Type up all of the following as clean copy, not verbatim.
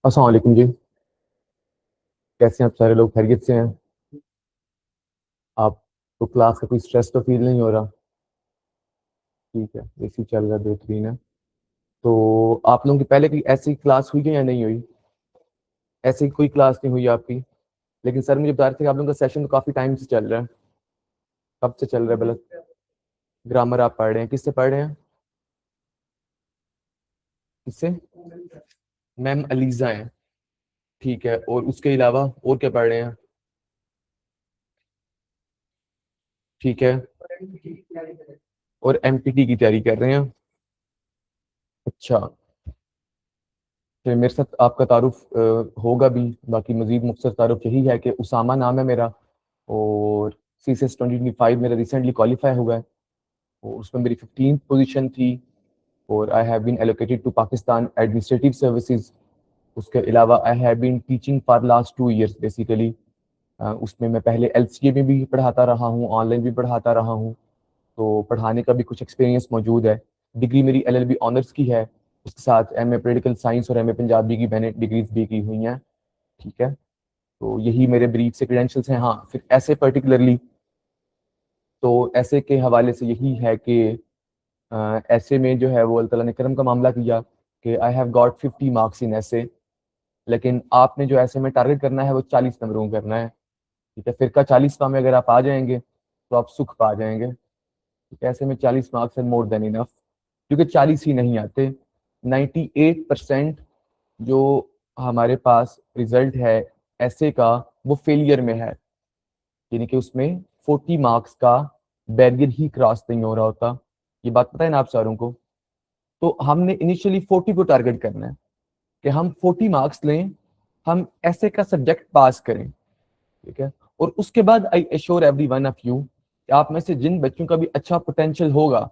अस्सलाम वालेकुम जी। कैसे हैं आप सारे लोग? खैरियत से हैं? आपको क्लास का कोई स्ट्रेस तो फील नहीं हो रहा? ठीक है, एसी चल रहा है, बेहतरीन है। तो आप लोगों की पहले कोई ऐसी क्लास हुई है या नहीं हुई? ऐसी कोई क्लास नहीं हुई आपकी? लेकिन सर मुझे बता रहे थे कि आप लोगों का सेशन तो काफ़ी टाइम से चल रहा है। कब से चल रहा है भला? ग्रामर आप पढ़ रहे हैं? किससे पढ़ रहे हैं? किससे? मैम अलीजा हैं। ठीक है, और उसके अलावा और क्या पढ़ रहे हैं? ठीक है। और एमपीटी की तैयारी कर रहे हैं? अच्छा। फिर मेरे साथ आपका तारुफ होगा भी। बाकी मजीद मुख्तसर तारुफ यही है कि उसामा नाम है मेरा, और सी एस 2025 मेरा रिसेंटली क्वालिफाई हुआ है, और उसमें मेरी 15th पोजीशन थी। और I have been allocated to Pakistan administrative services. उसके अलावा I have been teaching for last 2 years basically. उसमें मैं पहले एलसीए में भी पढ़ाता रहा हूँ, ऑनलाइन भी पढ़ाता रहा हूँ। तो पढ़ाने का भी कुछ एक्सपीरियंस मौजूद है। डिग्री मेरी एलएलबी ऑनर्स की है। उसके साथ एमए पॉलिटिकल साइंस और एमए पंजाबी की मैंने डिग्रीज भी की हुई हैं। ठीक है। तो यही मेरे ब्रीफ से क्रेडेंशियल्स हैं। हाँ, फिर ऐसे पर्टिकुलरली, तो ऐसे के हवाले से यही है कि ऐसे में जो है वो अल्लाह ताला ने करम का मामला किया कि आई हैव गॉट 50 marks इन ऐसे। लेकिन आपने जो ऐसे में टारगेट करना है वो 40 नंबरों का करना है। ठीक है, फिर का 40वां में अगर आप आ जाएंगे तो आप सुख पा जाएंगे। ठीक है, ऐसे में 40 मार्क्स है मोर देन इनफ। क्योंकि 40 ही नहीं आते। 98% जो हमारे पास रिजल्ट है ऐसे का, वो फेलियर में है। यानी कि उसमें 40 मार्क्स का बैरियर ही क्रॉस नहीं हो रहा होता। ये बात पता है ना आप सारों को? तो हमने इनिशियली 40 को टारगेट करना है कि हम 40 मार्क्स लें, हम ऐसे का सब्जेक्ट पास करें। ठीक है। और उसके बाद I assure every one of you, आप में से जिन बच्चों का भी अच्छा पोटेंशियल होगा,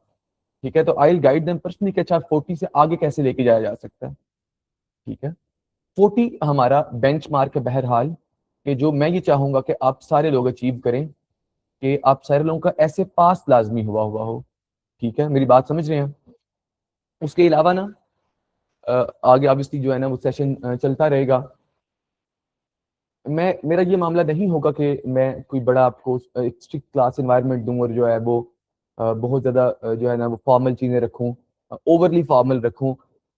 ठीक है, तो I will guide them personally कि अच्छा 40 से आगे कैसे लेके जाया जा सकता है। ठीक है। 40 हमारा बेंच मार्क है बहरहाल, कि जो मैं ये चाहूंगा कि आप सारे लोग अचीव करें, कि आप सारे लोगों का ऐसे पास लाजमी हुआ हुआ हो। ठीक है, मेरी बात समझ रहे हैं? उसके अलावा ना आगे ऑब्वियसली जो है ना वो सेशन चलता रहेगा। मैं मेरा ये मामला नहीं होगा कि मैं कोई बड़ा आपको एक स्ट्रिक्ट क्लास एनवायरनमेंट दूं और जो है वो बहुत ज़्यादा जो है ना वो फॉर्मल चीज़ें रखूं, ओवरली फॉर्मल रखूं।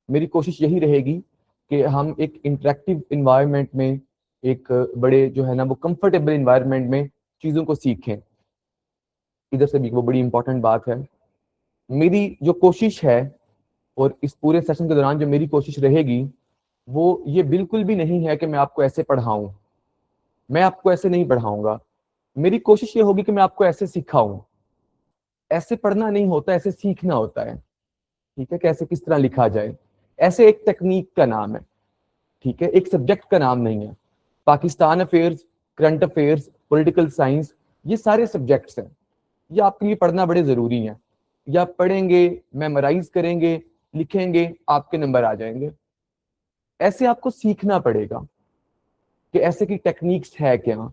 मेरी कोशिश यही रहेगी कि हम एक इंटरेक्टिव इन्वायरमेंट में, एक बड़े जो है ना वो कंफर्टेबल इन्वायरमेंट में चीज़ों को सीखें। इधर से भी वो बड़ी इंपॉर्टेंट बात है। मेरी जो कोशिश है, और इस पूरे सेशन के दौरान जो मेरी कोशिश रहेगी, वो ये बिल्कुल भी नहीं है कि मैं आपको ऐसे पढ़ाऊं। मैं आपको ऐसे नहीं पढ़ाऊंगा। मेरी कोशिश ये होगी कि मैं आपको ऐसे सिखाऊं। ऐसे पढ़ना नहीं होता, ऐसे सीखना होता है। ठीक है, कैसे किस तरह लिखा जाए। ऐसे एक टेक्निक का नाम है। ठीक है, एक सब्जेक्ट का नाम नहीं है। Pakistan affairs, current affairs, political science, ये सारे सब्जेक्ट्स हैं। ये आपके लिए पढ़ना बड़े जरूरी हैं। ये आप पढ़ेंगे, मेमोराइज करेंगे, लिखेंगे, आपके नंबर आ जाएंगे। ऐसे आपको सीखना पड़ेगा कि ऐसे की टेक्निक्स है क्या,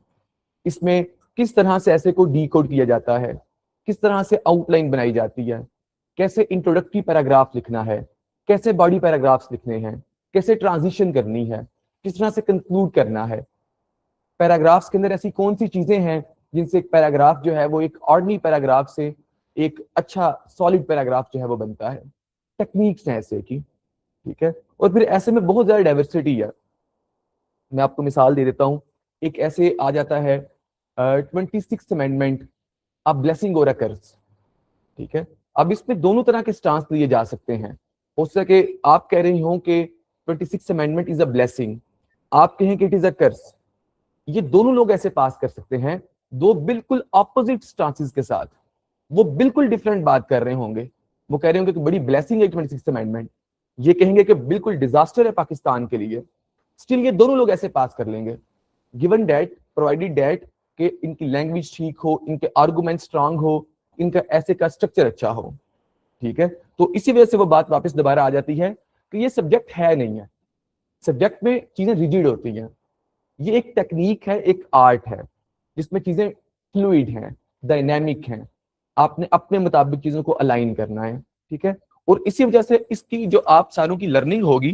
इसमें किस तरह से ऐसे को डी कोड किया जाता है, किस तरह से आउटलाइन बनाई जाती है, कैसे इंट्रोडक्टरी पैराग्राफ लिखना है, कैसे बॉडी पैराग्राफ्स लिखने हैं, कैसे ट्रांजिशन करनी है, किस तरह से कंक्लूड करना है। पैराग्राफ्स के अंदर ऐसी कौन सी चीजें हैं जिनसे एक पैराग्राफ जो है वो एक ऑर्डिनरी पैराग्राफ से एक अच्छा सॉलिड पैराग्राफ जो है वो बनता है। टेक्निक्स हैं ऐसे की। ठीक है। और फिर ऐसे में बहुत ज्यादा डाइवर्सिटी है। मैं आपको मिसाल दे देता हूँ। एक ऐसे आ जाता है 26th अमेंडमेंट, अ ब्लेसिंग और अ कर्स। ठीक है। अब इसमें दोनों तरह के स्टांस लिए जा सकते हैं। हो सके आप कह रही हो कि 26th amendment is a blessing, आप कहें कि इट इज अ कर्स। ये दोनों लोग ऐसे पास कर सकते हैं, दो बिल्कुल ऑपोजिट स्टांसेस के साथ। वो बिल्कुल डिफरेंट बात कर रहे होंगे। वो कह रहे होंगे कि बड़ी ब्लेसिंग है 26th अमेंडमेंट, ये कहेंगे कि बिल्कुल डिजास्टर है पाकिस्तान के लिए। स्टिल ये दोनों लोग ऐसे पास कर लेंगे, गिवन डेट, प्रोवाइडेड डेट कि इनकी लैंग्वेज ठीक हो, इनके आर्गुमेंट स्ट्रांग हो, इनका ऐसे का स्ट्रक्चर अच्छा हो। ठीक है। तो इसी वजह से वो बात वापस दोबारा आ जाती है कि ये सब्जेक्ट है नहीं है। सब्जेक्ट में चीजें रिजिड होती हैं। ये एक टेक्निक है, एक आर्ट है, जिसमें चीजें फ्लूइड हैं, डायनेमिक हैं। आपने अपने मुताबिक चीजों को अलाइन करना है। ठीक है। और इसी वजह से इसकी जो आप सारों की लर्निंग होगी,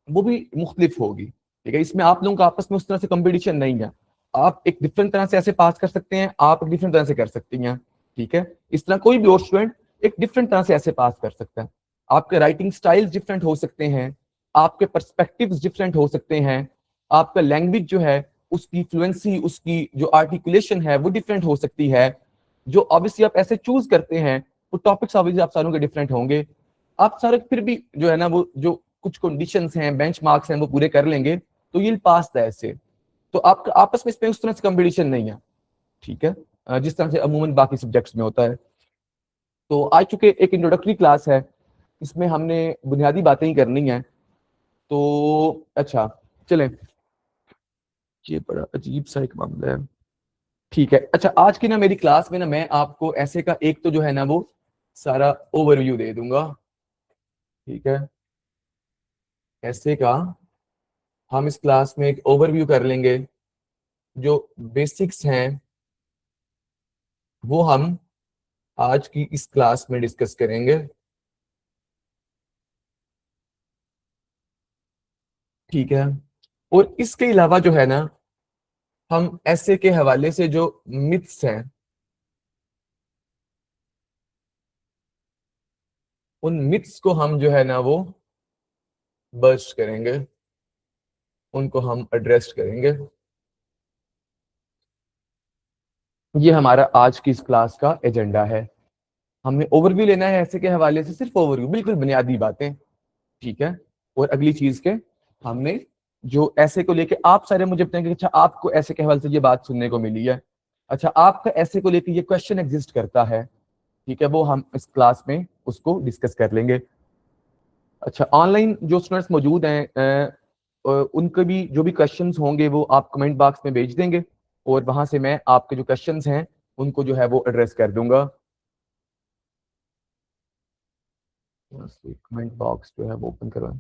वो भी मुख्तलिफ होगी। ठीक है, इसमें आप लोगों का आपस में उस तरह से कंपटीशन नहीं है। आप एक डिफरेंट तरह से ऐसे पास कर सकते हैं, आप एक डिफरेंट तरह से कर सकती हैं। ठीक है, इस तरह कोई भी और स्टूडेंट एक डिफरेंट तरह से ऐसे पास कर सकता है। आपके राइटिंग स्टाइल्स डिफरेंट हो सकते हैं, आपके पर्सपेक्टिव्स डिफरेंट हो सकते हैं, आपका लैंग्वेज जो है उसकी फ्लुएंसी, उसकी जो आर्टिकुलेशन है वो डिफरेंट हो सकती है। जो ऑब्वियसली आप ऐसे चूज करते हैं वो टॉपिक्स ऑब्वियसली आप सारों के डिफरेंट होंगे। आप सारे फिर भी जो है ना वो जो कुछ कंडीशंस हैं, बेंचमार्क्स हैं, वो पूरे कर लेंगे तो ये पास था ऐसे। तो आपका आपस में इसमें उस तरह से कंपटीशन नहीं है। ठीक है, जिस तरह से अमूमन बाकी सब्जेक्ट्स में होता है। तो आज चूंकि एक इंट्रोडक्टरी क्लास है, इसमें हमने बुनियादी बातें ही करनी है। तो अच्छा, चलें, ये बड़ा अजीब सा एक मामला है। ठीक है, अच्छा, आज की ना मेरी क्लास में ना मैं आपको ऐसे का एक तो जो है ना वो सारा ओवरव्यू दे दूंगा। ठीक है, ऐसे का हम इस क्लास में एक ओवरव्यू कर लेंगे। जो बेसिक्स हैं वो हम आज की इस क्लास में डिस्कस करेंगे। ठीक है, और इसके अलावा जो है ना हम ऐसे के हवाले से जो मिथ्स हैं उन मिथ्स को हम जो है ना वो बर्स्ट करेंगे, उनको हम एड्रेस करेंगे। ये हमारा आज की इस क्लास का एजेंडा है। हमने ओवरव्यू लेना है ऐसे के हवाले से, सिर्फ ओवरव्यू, बिल्कुल बुनियादी बातें। ठीक है, और अगली चीज के हमने जो ऐसे को लेके आप सारे मुझे बताएंगे, अच्छा आपको ऐसे के हवाले से ये बात सुनने को मिली है, अच्छा आपका ऐसे को लेके ये क्वेश्चन एग्जिस्ट करता है। ठीक है, वो हम इस क्लास में उसको डिस्कस कर लेंगे। अच्छा, ऑनलाइन जो स्टूडेंट्स मौजूद हैं उनके भी जो भी क्वेश्चंस होंगे वो आप कमेंट बॉक्स में भेज देंगे, और वहां से मैं आपके जो क्वेश्चंस हैं उनको जो है वो एड्रेस कर दूंगा। कमेंट बॉक्स जो है वो ओपन करवाएं।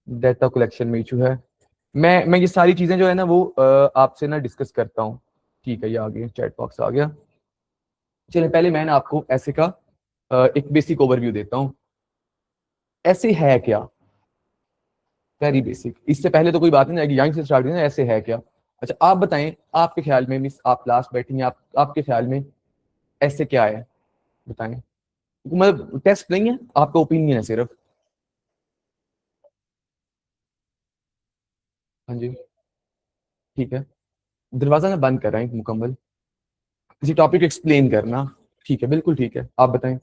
डाटा कलेक्शन में इशू है। मैं ये सारी चीजें जो है ना वो आपसे ना डिस्कस करता हूँ। ठीक है, ये आ गया, चैट बॉक्स आ गया। चलिए, पहले मैं ना आपको ऐसे का एक बेसिक ओवरव्यू देता हूँ। ऐसे है क्या, वेरी बेसिक। इससे पहले तो कोई बात नहीं आएगी, यहीं से स्टार्ट करना, ऐसे है क्या। अच्छा, आप बताएं, आपके ख्याल में, मिस आप लास्ट बैठी हैं, आप आपके ख्याल में ऐसे क्या है, बताएं। मतलब टेस्ट नहीं है, आपका ओपिनियन है सिर्फ। हाँ जी, ठीक है, दरवाजा ना बंद कर रहे हैं मुकम्मल, किसी टॉपिक एक्सप्लेन करना। ठीक है, बिल्कुल ठीक है, आप बताएं।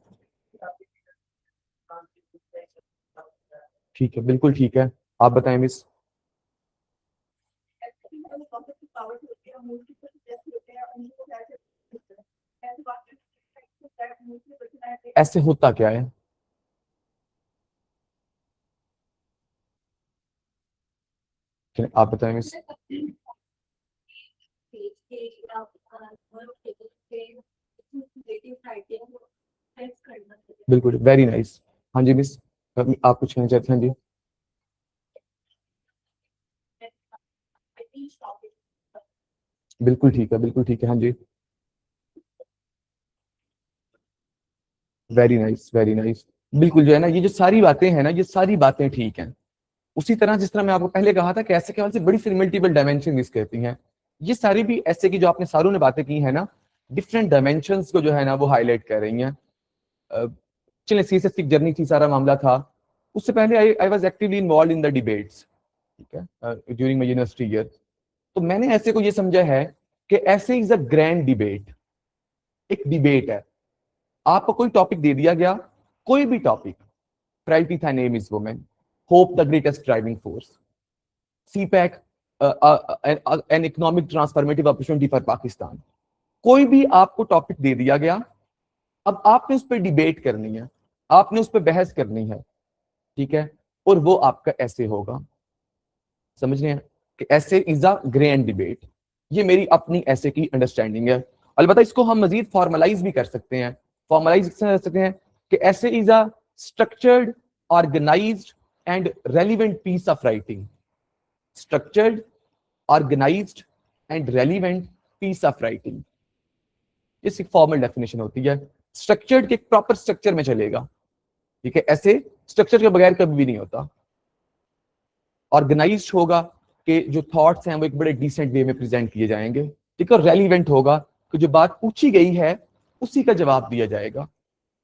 ठीक है, बिल्कुल ठीक है, आप बताएं मिस। ऐसे होता क्या है, चलिए, आप बताएं मिस। बिल्कुल, वेरी नाइस। हाँ जी मिस, आप कुछ कहना चाहते हैं? हाँ जी, बिल्कुल ठीक है, बिल्कुल ठीक है, हाँ जी। Very nice, very nice. बिल्कुल, जो है ना ये जो सारी बातें हैं ना, ये सारी बातें ठीक हैं। उसी तरह जिस तरह मैं आपको पहले कहा था कि ऐसे ख्याल से बड़ी सारी मल्टीपल डायमेंशन मिस कहती हैं, ये सारी भी ऐसे की जो आपने सारों ने बातें की है ना, डिफरेंट डायमेंशंस को जो है ना वो हाईलाइट कर रही हैं। अ, चलिए, सीएसएस की जर्नी थी, सारा मामला था। उससे पहले I I was actively involved in the debates. ठीक है, ड्यूरिंग माय यूनिवर्सिटी ईयर। तो मैंने ऐसे को ये समझा है कि essay is a grand debate. एक डिबेट है, आपको कोई टॉपिक दे दिया गया, कोई भी टॉपिक, प्रायोरिटी था name is women, hope the greatest driving force, CPEC, an economic transformative opportunity for Pakistan. कोई भी आपको टॉपिक दे दिया गया, अब आपने उस पर डिबेट करनी है, आपने उस पर बहस करनी है। ठीक है, और वो आपका ऐसे होगा। समझ रहे हैं कि essay is a grand debate. ये मेरी अपनी ऐसे की अंडरस्टैंडिंग है। अलबत्ता इसको हम मजीद फॉर्मलाइज भी कर सकते हैं। फॉर्मलाइज कर सकते हैं कि essay is a structured, organised and relevant piece of writing. Structured, organised and relevant piece of writing, इसकी फॉर्मल डेफिनेशन होती है। स्ट्रक्चर्ड के एक प्रॉपर स्ट्रक्चर में चलेगा। ठीक है, ऐसे स्ट्रक्चर के बगैर कभी भी नहीं होता। ऑर्गेनाइज्ड होगा कि जो थॉट्स हैं वो एक बड़े डिसेंट वे में प्रेजेंट किए जाएंगे, ठीक है, और रेलिवेंट होगा कि जो बात पूछी गई है उसी का जवाब दिया जाएगा,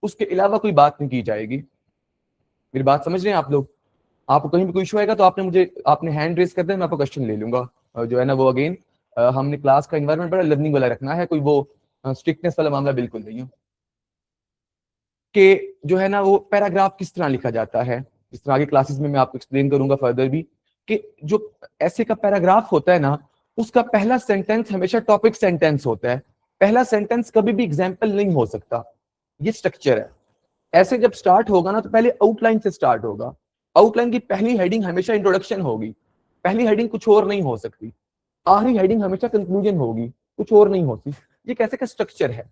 उसके अलावा कोई बात नहीं की जाएगी। मेरी बात समझ रहे हैं आप लोग? आपको कहीं भी कोई इशू आएगा तो आपने हैंड रेस कर दिया, मैं आपको क्वेश्चन ले लूंगा। जो है ना वो अगेन हमने क्लास का एनवायरनमेंट बड़ा लर्निंग वाला रखना है, कोई वो स्ट्रिक्टनेस वाला मामला बिल्कुल नहीं है। कि जो है ना वो पैराग्राफ किस तरह लिखा जाता है, इस तरह आगे क्लासेस में मैं आपको एक्सप्लेन करूंगा फर्दर भी, कि जो ऐसे का पैराग्राफ होता है ना, उसका पहला सेंटेंस हमेशा टॉपिक सेंटेंस होता है, पहला सेंटेंस कभी भी एग्जाम्पल नहीं हो सकता। ये स्ट्रक्चर है। ऐसे जब स्टार्ट होगा ना तो पहले आउटलाइन से स्टार्ट होगा, आउटलाइन की पहली हेडिंग हमेशा इंट्रोडक्शन होगी, पहली हेडिंग कुछ और नहीं हो सकती, आखिरी हेडिंग हमेशा कंक्लूजन होगी, कुछ और नहीं होती। ये कैसे का स्ट्रक्चर है,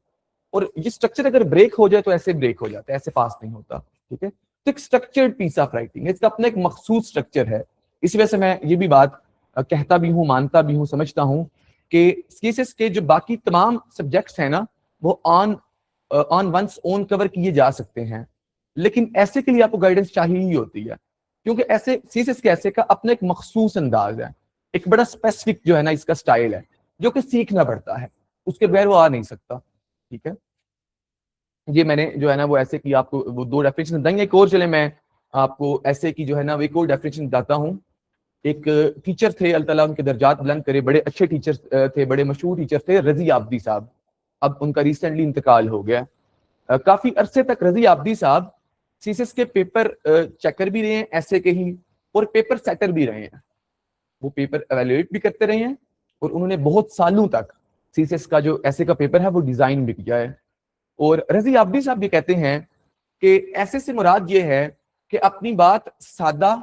और ये स्ट्रक्चर अगर ब्रेक हो जाए तो ऐसे ब्रेक हो जाता है, ऐसे पास नहीं होता, ठीक है। तो एक स्ट्रक्चर्ड पीस ऑफ राइटिंग है, इसका अपना एक मखसूस स्ट्रक्चर है। इस वजह से मैं ये भी बात कहता भी हूँ, मानता भी हूँ, समझता हूँ कि सीएसएस के जो बाकी तमाम सब्जेक्ट्स हैं ना वो ऑन वंस ओन कवर किए जा सकते हैं, लेकिन ऐसे के लिए आपको गाइडेंस चाहिए ही होती है, क्योंकि ऐसे सीएसएस के ऐसे का अपना एक मखसूस अंदाज है, एक बड़ा स्पेसिफिक जो है ना इसका स्टाइल है, जो कि सीखना पड़ता है, उसके बगैर वो आ नहीं सकता, ठीक है। ये मैंने जो है ना वो ऐसे की आपको वो दो डेफिनेशन देंगे, एक और चले मैं आपको ऐसे की जो है ना वो एक और डेफिनेशन बताता हूँ। एक टीचर थे, अल्लाह ताला उनके दर्जात बुलंद करे, बड़े अच्छे टीचर थे, बड़े मशहूर टीचर थे, रजी आबदी साहब। अब उनका रिसेंटली इंतकाल हो गया। काफी अरसे तक रजी आबदी साहब सीसीएस के पेपर चेकर भी रहे हैं ऐसे के ही, और पेपर सेटर भी रहे हैं। वो पेपर एवेल्युएट भी करते रहे हैं, और उन्होंने बहुत सालों तक सीसीएस का जो ऐसे का पेपर है वो डिजाइन भी किया है। और रजी आबदी साहब ये कहते हैं कि ऐसे से मुराद ये है कि अपनी बात सादा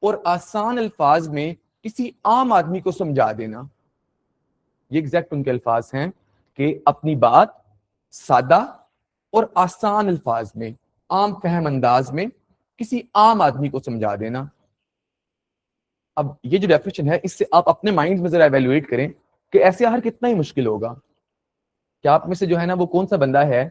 और आसान अल्फाज में किसी आम आदमी को समझा देना। ये एग्जैक्ट उनके अल्फाज हैं कि अपनी बात सादा और आसान अल्फाज में, आम फहम अंदाज में किसी आम आदमी को समझा देना। अब ये जो डेफिनेशन है इससे आप अपने माइंड में जरा एवेल्युएट करें कि ऐसे हर कितना ही मुश्किल होगा। क्या आप में से जो है ना वो कौन सा बंदा है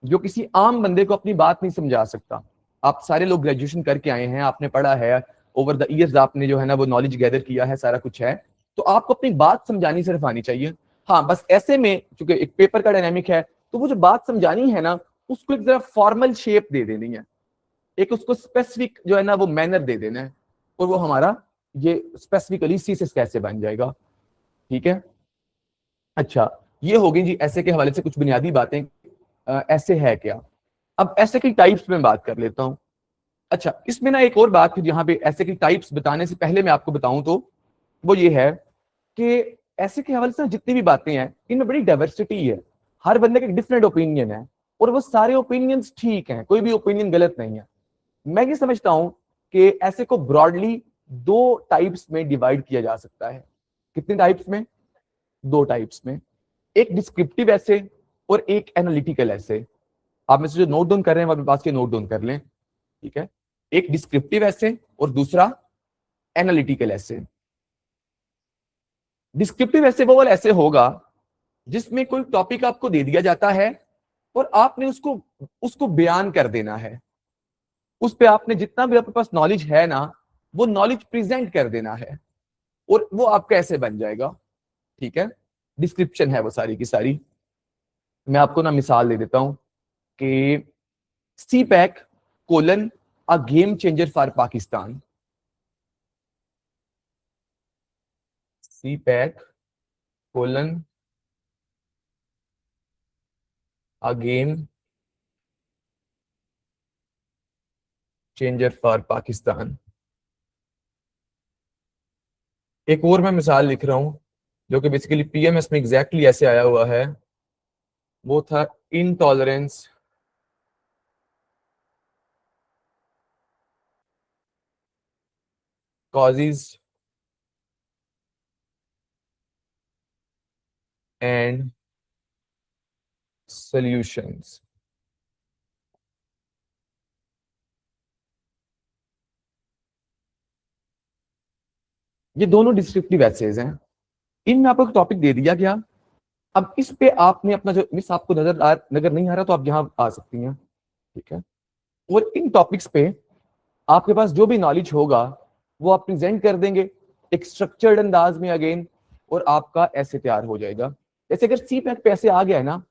जो किसी आम बंदे को अपनी बात नहीं समझा सकता? आप सारे लोग ग्रेजुएशन करके आए हैं, आपने पढ़ा है, ओवर द ईयर्स आपने जो है ना वो नॉलेज गैदर किया है, सारा कुछ है, तो आपको अपनी बात समझानी सिर्फ आनी चाहिए। हाँ, बस ऐसे में क्योंकि एक पेपर का डायनामिक है, तो वो जो बात समझानी है ना उसको एक जरा फॉर्मल शेप दे देनी है, एक उसको स्पेसिफिक जो है ना वो मैनर दे देना है, और वो हमारा ये स्पेसिफिकली सीसेस कैसे बन जाएगा, ठीक है। अच्छा, ये हो गई जी ऐसे के हवाले से कुछ बुनियादी बातें। ऐसे है क्या? अब ऐसे की टाइप्स में बात कर लेता हूं। अच्छा, इसमें ना एक और बात फिर यहाँ पे ऐसे की टाइप्स बताने से पहले मैं आपको बताऊं तो वो ये है कि ऐसे के हवाले से जितनी भी बातें हैं इनमें बड़ी डाइवर्सिटी है, हर बंदे का एक डिफरेंट ओपिनियन है, और वो सारे ओपिनियंस ठीक हैं, कोई भी ओपिनियन गलत नहीं है। मैं ये समझता हूं कि ऐसे को ब्रॉडली दो टाइप्स में डिवाइड किया जा सकता है। कितने टाइप्स में? दो टाइप्स में, एक डिस्क्रिप्टिव ऐसे और एक एनालिटिकल ऐसे। आप में से जो नोट डाउन कर रहे हैं वो अपने पास के नोट डाउन कर लें, ठीक है। एक डिस्क्रिप्टिव ऐसे और दूसरा एनालिटिकल ऐसे। डिस्क्रिप्टिव ऐसे वो वाला ऐसे होगा जिसमें कोई टॉपिक आपको दे दिया जाता है और आपने उसको उसको बयान कर देना है, उस पे आपने जितना भी आपके पास नॉलेज है ना वो नॉलेज प्रेजेंट कर देना है, और वो आपका ऐसे बन जाएगा, ठीक है। डिस्क्रिप्शन है वो सारी की सारी। मैं आपको ना मिसाल दे देता हूं कि CPEC colon a game changer for Pakistan. CPEC colon a game changer for Pakistan. एक और मैं मिसाल लिख रहा हूं जो कि बेसिकली पीएमएस में एग्जैक्टली ऐसे आया हुआ है, वो था इनटॉलरेंस कॉजेज एंड सॉल्यूशंस। ये दोनों डिस्क्रिप्टिव एसेज हैं, इनमें आपको टॉपिक दे दिया गया। अब इस पे आपने अपना जो मिस आपको नजर नहीं आ रहा तो आप यहाँ आ सकती हैं, ठीक है। और इन टॉपिक्स पे आपके पास जो भी नॉलेज होगा वो आप प्रेजेंट कर देंगे एक स्ट्रक्चर्ड अंदाज में अगेन, और आपका ऐसे तैयार हो जाएगा। जैसे अगर सी पैक पे ऐसे आ गया है ना,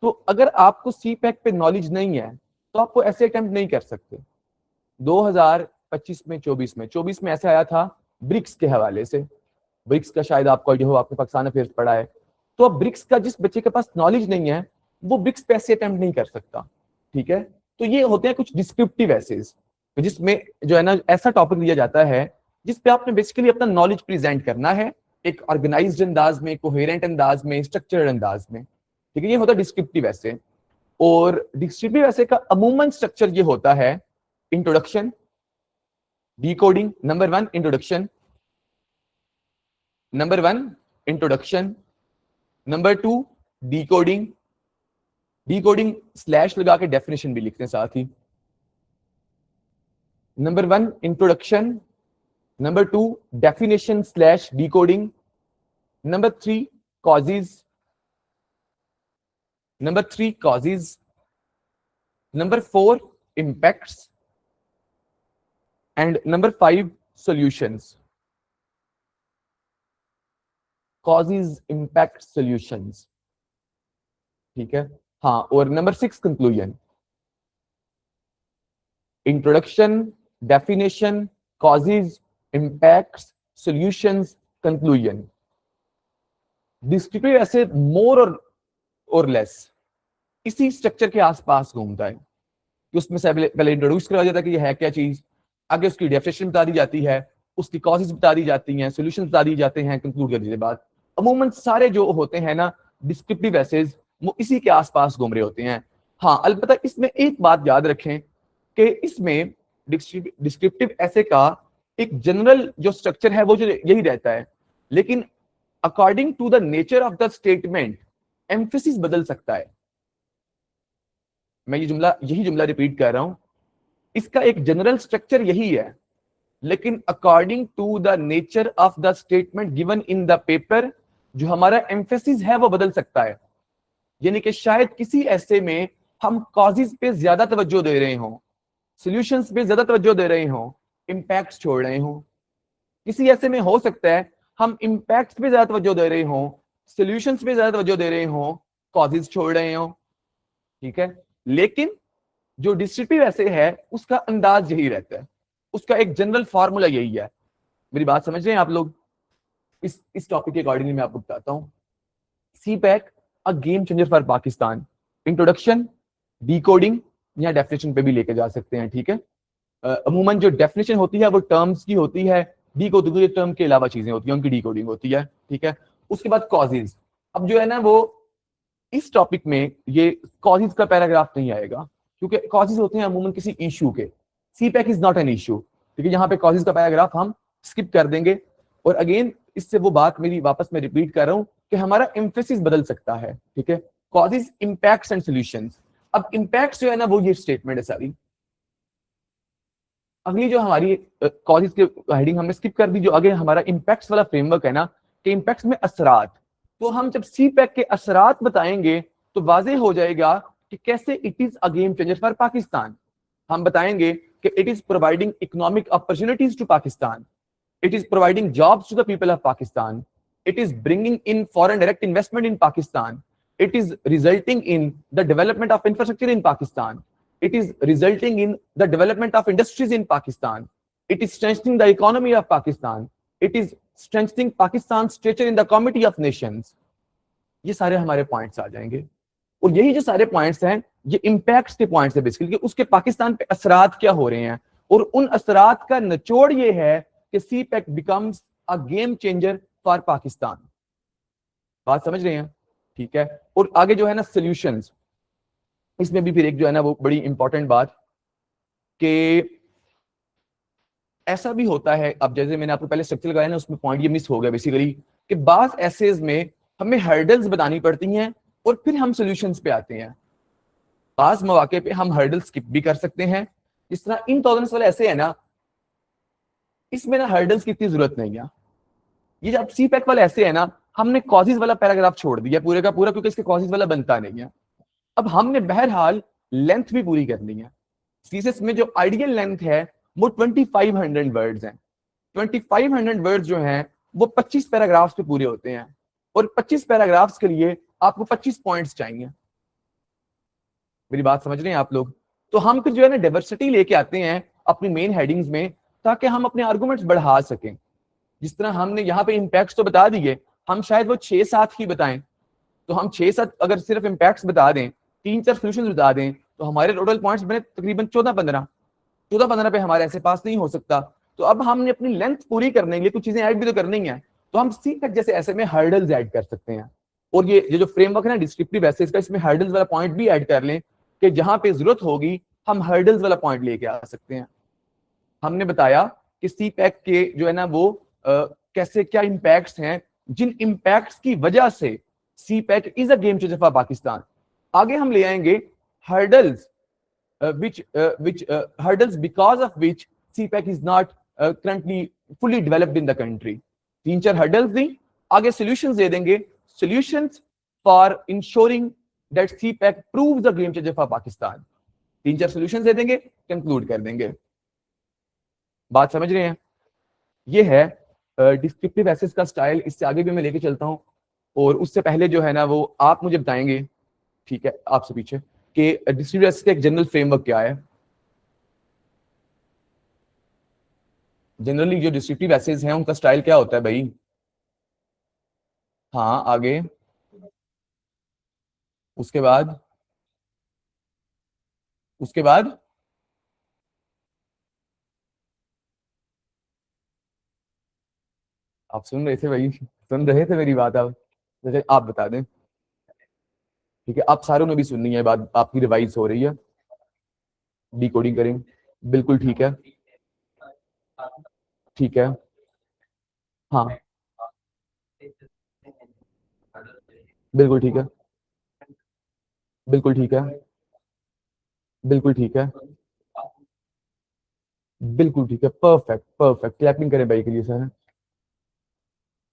तो अगर आपको सी पैक पे नॉलेज नहीं है तो आप वो ऐसे अटेम्प्ट नहीं कर सकते। 2025 में 24 में ऐसे आया था ब्रिक्स के हवाले से। ब्रिक्स का शायद आपको आइडिया हो, आपने पाकिस्तान अफेयर्स पढ़ा है। तो अब ब्रिक्स का जिस बच्चे के पास नॉलेज नहीं है वो ब्रिक्स पे ऐसे अटेम्प्ट नहीं कर सकता, ठीक है। तो ये होते हैं कुछ डिस्क्रिप्टिव एसेज, जिसमें जो है ना ऐसा टॉपिक दिया जाता है जिसपे आपने बेसिकली अपना नॉलेज प्रेजेंट करना है एक ऑर्गेनाइज्ड अंदाज में, कोहेरेंट अंदाज में, स्ट्रक्चर्ड अंदाज में, ठीक है। ये होता है डिस्क्रिप्टिव ऐसे। और डिस्क्रिप्टिव ऐसे का अमूमन स्ट्रक्चर ये होता है introduction, decoding, number one introduction, number two decoding, decoding slash लगा के डेफिनेशन भी लिखते हैं साथ ही। Number one introduction, number two definition slash decoding, number three causes, number four impacts, and number 5 solutions, causes, impact, solutions, ठीक है। हाँ, और number 6 conclusion, introduction, definition, causes, impacts, solutions, conclusion. Descriptive ऐसे मोर और लेस इसी स्ट्रक्चर के आसपास घूमता है कि उसमें से पहले इंट्रोड्यूस करा जाता है कि ये है क्या चीज, आगे उसकी डेफिनेशन बता दी जाती है, उसकी कॉजेज बता दी जाती हैं, सॉल्यूशंस बता दी जाते हैं, कंक्लूड करने के बाद अमूमन सारे जो होते हैं ना डिस्क्रिप्टिव एसेज वो इसी के आसपास घूम रहे होते हैं। हाँ, अलबत्ता इसमें एक बात याद रखें कि इसमें डिस्क्रिप्टिव एसे का एक जनरल जो स्ट्रक्चर है वो जो यही रहता है, लेकिन according to the nature of the statement emphasis बदल सकता है। मैं यही जुमला रिपीट कर रहा हूं, इसका एक जनरल स्ट्रक्चर यही है, लेकिन according to the nature of the statement given in the paper जो हमारा एम्फेसिस है वो बदल सकता है। यानी कि शायद किसी ऐसे में हम कॉजेज पे ज्यादा तवज्जो दे रहे हों, सॉल्यूशंस पे ज्यादा तवज्जो दे रहे हों, इम्पैक्ट्स छोड़ रहे हों। किसी ऐसे में हो सकता है हम इम्पैक्ट्स पे ज्यादा तवज्जो दे रहे हों, सॉल्यूशंस पे ज्यादा तवज्जो दे रहे हों, कॉजेज छोड़ रहे हों, ठीक है। लेकिन जो डिस्क्रिप्टिव ऐसे है उसका अंदाज यही रहता है, उसका एक जनरल फार्मूला यही है। मेरी बात समझ रहे हैं आप लोग? इस टॉपिक के अकॉर्डिंगली मैं आपको बताता हूं। CPEC a game changer for Pakistan, introduction, decoding या डेफिनेशन पे भी लेके जा सकते हैं, ठीक है। अमूमन जो डेफिनेशन होती है वो टर्म्स की होती है, डिकोडिंग टर्म के अलावा चीजें होती हैं उनकी डिकोडिंग होती है, ठीक है। उसके बाद कॉजेज, अब जो है ना वो इस टॉपिक में ये कॉजेज का पैराग्राफ नहीं आएगा क्योंकि कॉजेज होते हैं अमूमन किसी इशू के। CPEC is not an issue, ठीक है। यहाँ पे कॉजेज का पैराग्राफ हम स्किप कर देंगे। और अगेन इससे वो बात मेरी वापस मैं रिपीट कर रहा हूं कि हमारा एम्फेसिस बदल सकता है, ठीक है। Causes, impacts and solutions. अब इम्पैक्ट्स जो है ना वो ये स्टेटमेंट है सारी। अगली जो हमारी कॉजेज की हेडिंग हमने स्किप कर दी, जो आगे हमारा इम्पैक्ट्स वाला फ्रेमवर्क है ना कि इम्पैक्ट्स में असरात। तो हम जब सी पैक के असरात बताएंगे तो वाज़ेह हो जाएगा कि कैसे it is a game changer for Pakistan. हम बताएंगे कि it is providing economic opportunities to Pakistan, it is providing jobs to the people of Pakistan, it is bringing in foreign direct investment in Pakistan, it is resulting in the development of infrastructure in Pakistan, it is resulting in the development of industries in Pakistan, it is strengthening the economy of Pakistan, it is strengthening Pakistan's stature in the Committee of Nations। ये सारे हमारे points आ जाएंगे, और यही जो सारे points हैं ये इम्पैक्ट्स के पॉइंट्स है बेसिकली, उसके पाकिस्तान पे असरात क्या हो रहे हैं, और उन असरात का निचोड़ ये है कि CPEC becomes a game changer for Pakistan. बात समझ रहे हैं, ठीक है। और आगे जो है ना सॉल्यूशंस, इसमें भी फिर एक जो है ना वो बड़ी इंपॉर्टेंट बात कि ऐसा भी होता है, अब जैसे मैंने आपको पहले स्ट्रक्चर लगाया ना उसमें पॉइंट ये मिस हो गया बेसिकली कि बास एसेज में हमें हर्डल्स बतानी पड़ती हैं और फिर हम सॉल्यूशंस पे आते हैं। बास मौके पे हम हर्डल स्किप भी कर सकते हैं, जिस तरह इन टॉलरेंस वाले ऐसे है ना, इसमें ना हर्डल्स की इतनी जरूरत नहीं है। ये जब सी पैक वाले ऐसे है ना, हमने कॉजेज वाला पैराग्राफ छोड़ दिया पूरे का पूरा क्योंकि इसके कॉजेज वाला बनता नहीं है। अब हमने बहरहाल लेंथ भी पूरी करनी है। सीएसएस में जो आइडियल लेंथ है वो 2500 वर्ड्स हैं, 2500 वर्ड्स जो हैं वो 25 पैराग्राफ्स पे पूरे होते हैं, और 25 पैराग्राफ्स के लिए आपको 25 पॉइंट्स चाहिए। मेरी बात समझ रहे हैं आप लोग? तो हम फिर जो है ना डाइवर्सिटी लेके आते हैं अपनी मेन हेडिंग्स में, ताकि हम अपने आर्गुमेंट्स बढ़ा सकें। जिस तरह हमने यहाँ पे इम्पैक्ट्स तो बता दिए, हम शायद वो 6-7 ही बताएं, तो हम 6-7 अगर सिर्फ इम्पैक्ट्स बता दें, 3-4 सोल्यूशन बता दें, तो हमारे टोटल पॉइंट्स बने तकरीबन 14-15 पे हमारे ऐसे पास नहीं हो सकता। तो अब हमने अपनी लेंथ पूरी करने के लिए कुछ चीजें ऐड भी तो करनी है, तो हम सी तक जैसे ऐसे में हर्डल्स ऐड कर सकते हैं। और ये जो फ्रेमवर्क है ना डिस्क्रिप्टिव एसेस का, इसमें हर्डल्स वाला पॉइंट भी ऐड कर लें कि जहां पे जरूरत होगी हम हर्डल्स वाला पॉइंट लेके आ सकते हैं। हमने बताया कि सी पैक के जो है ना वो कैसे क्या इम्पैक्ट्स हैं, जिन इम्पैक्ट्स की वजह से CPEC is a game changer for Pakistan. आगे हम ले आएंगे hurdles which hurdles because of which CPEC is not currently fully developed in the country. 3-4 hurdles दी, आगे solutions दे देंगे, solutions for ensuring that CPEC proves the game changer for Pakistan. 3-4 solutions दे देंगे, conclude कर देंगे। बात समझ रहे हैं? ये है डिस्क्रिप्टिव एसेस का स्टाइल। इससे आगे भी मैं लेके चलता हूँ, और उससे पहले जो है ना वो आप मुझे बताएंगे, ठीक है, आपसे पीछे कि डिस्क्रिप्टिव एसेस का एक जनरल फ्रेमवर्क क्या है। जनरली जो डिस्क्रिप्टिव एसेस हैं उनका स्टाइल क्या होता है भाई? हाँ, आगे उसके बाद आप सुन रहे थे भाई? सुन रहे थे मेरी बात? आप जैसे आप बता दें। ठीक है, आप सारों ने भी सुननी है बात, आपकी रिवाइज हो रही है, डिकोडिंग करें। बिल्कुल ठीक है, ठीक है। हाँ, बिल्कुल ठीक है, बिल्कुल ठीक है, बिल्कुल ठीक है, बिल्कुल ठीक है। परफेक्ट परफेक्ट, क्लैपिंग करें भाई के लिए सर।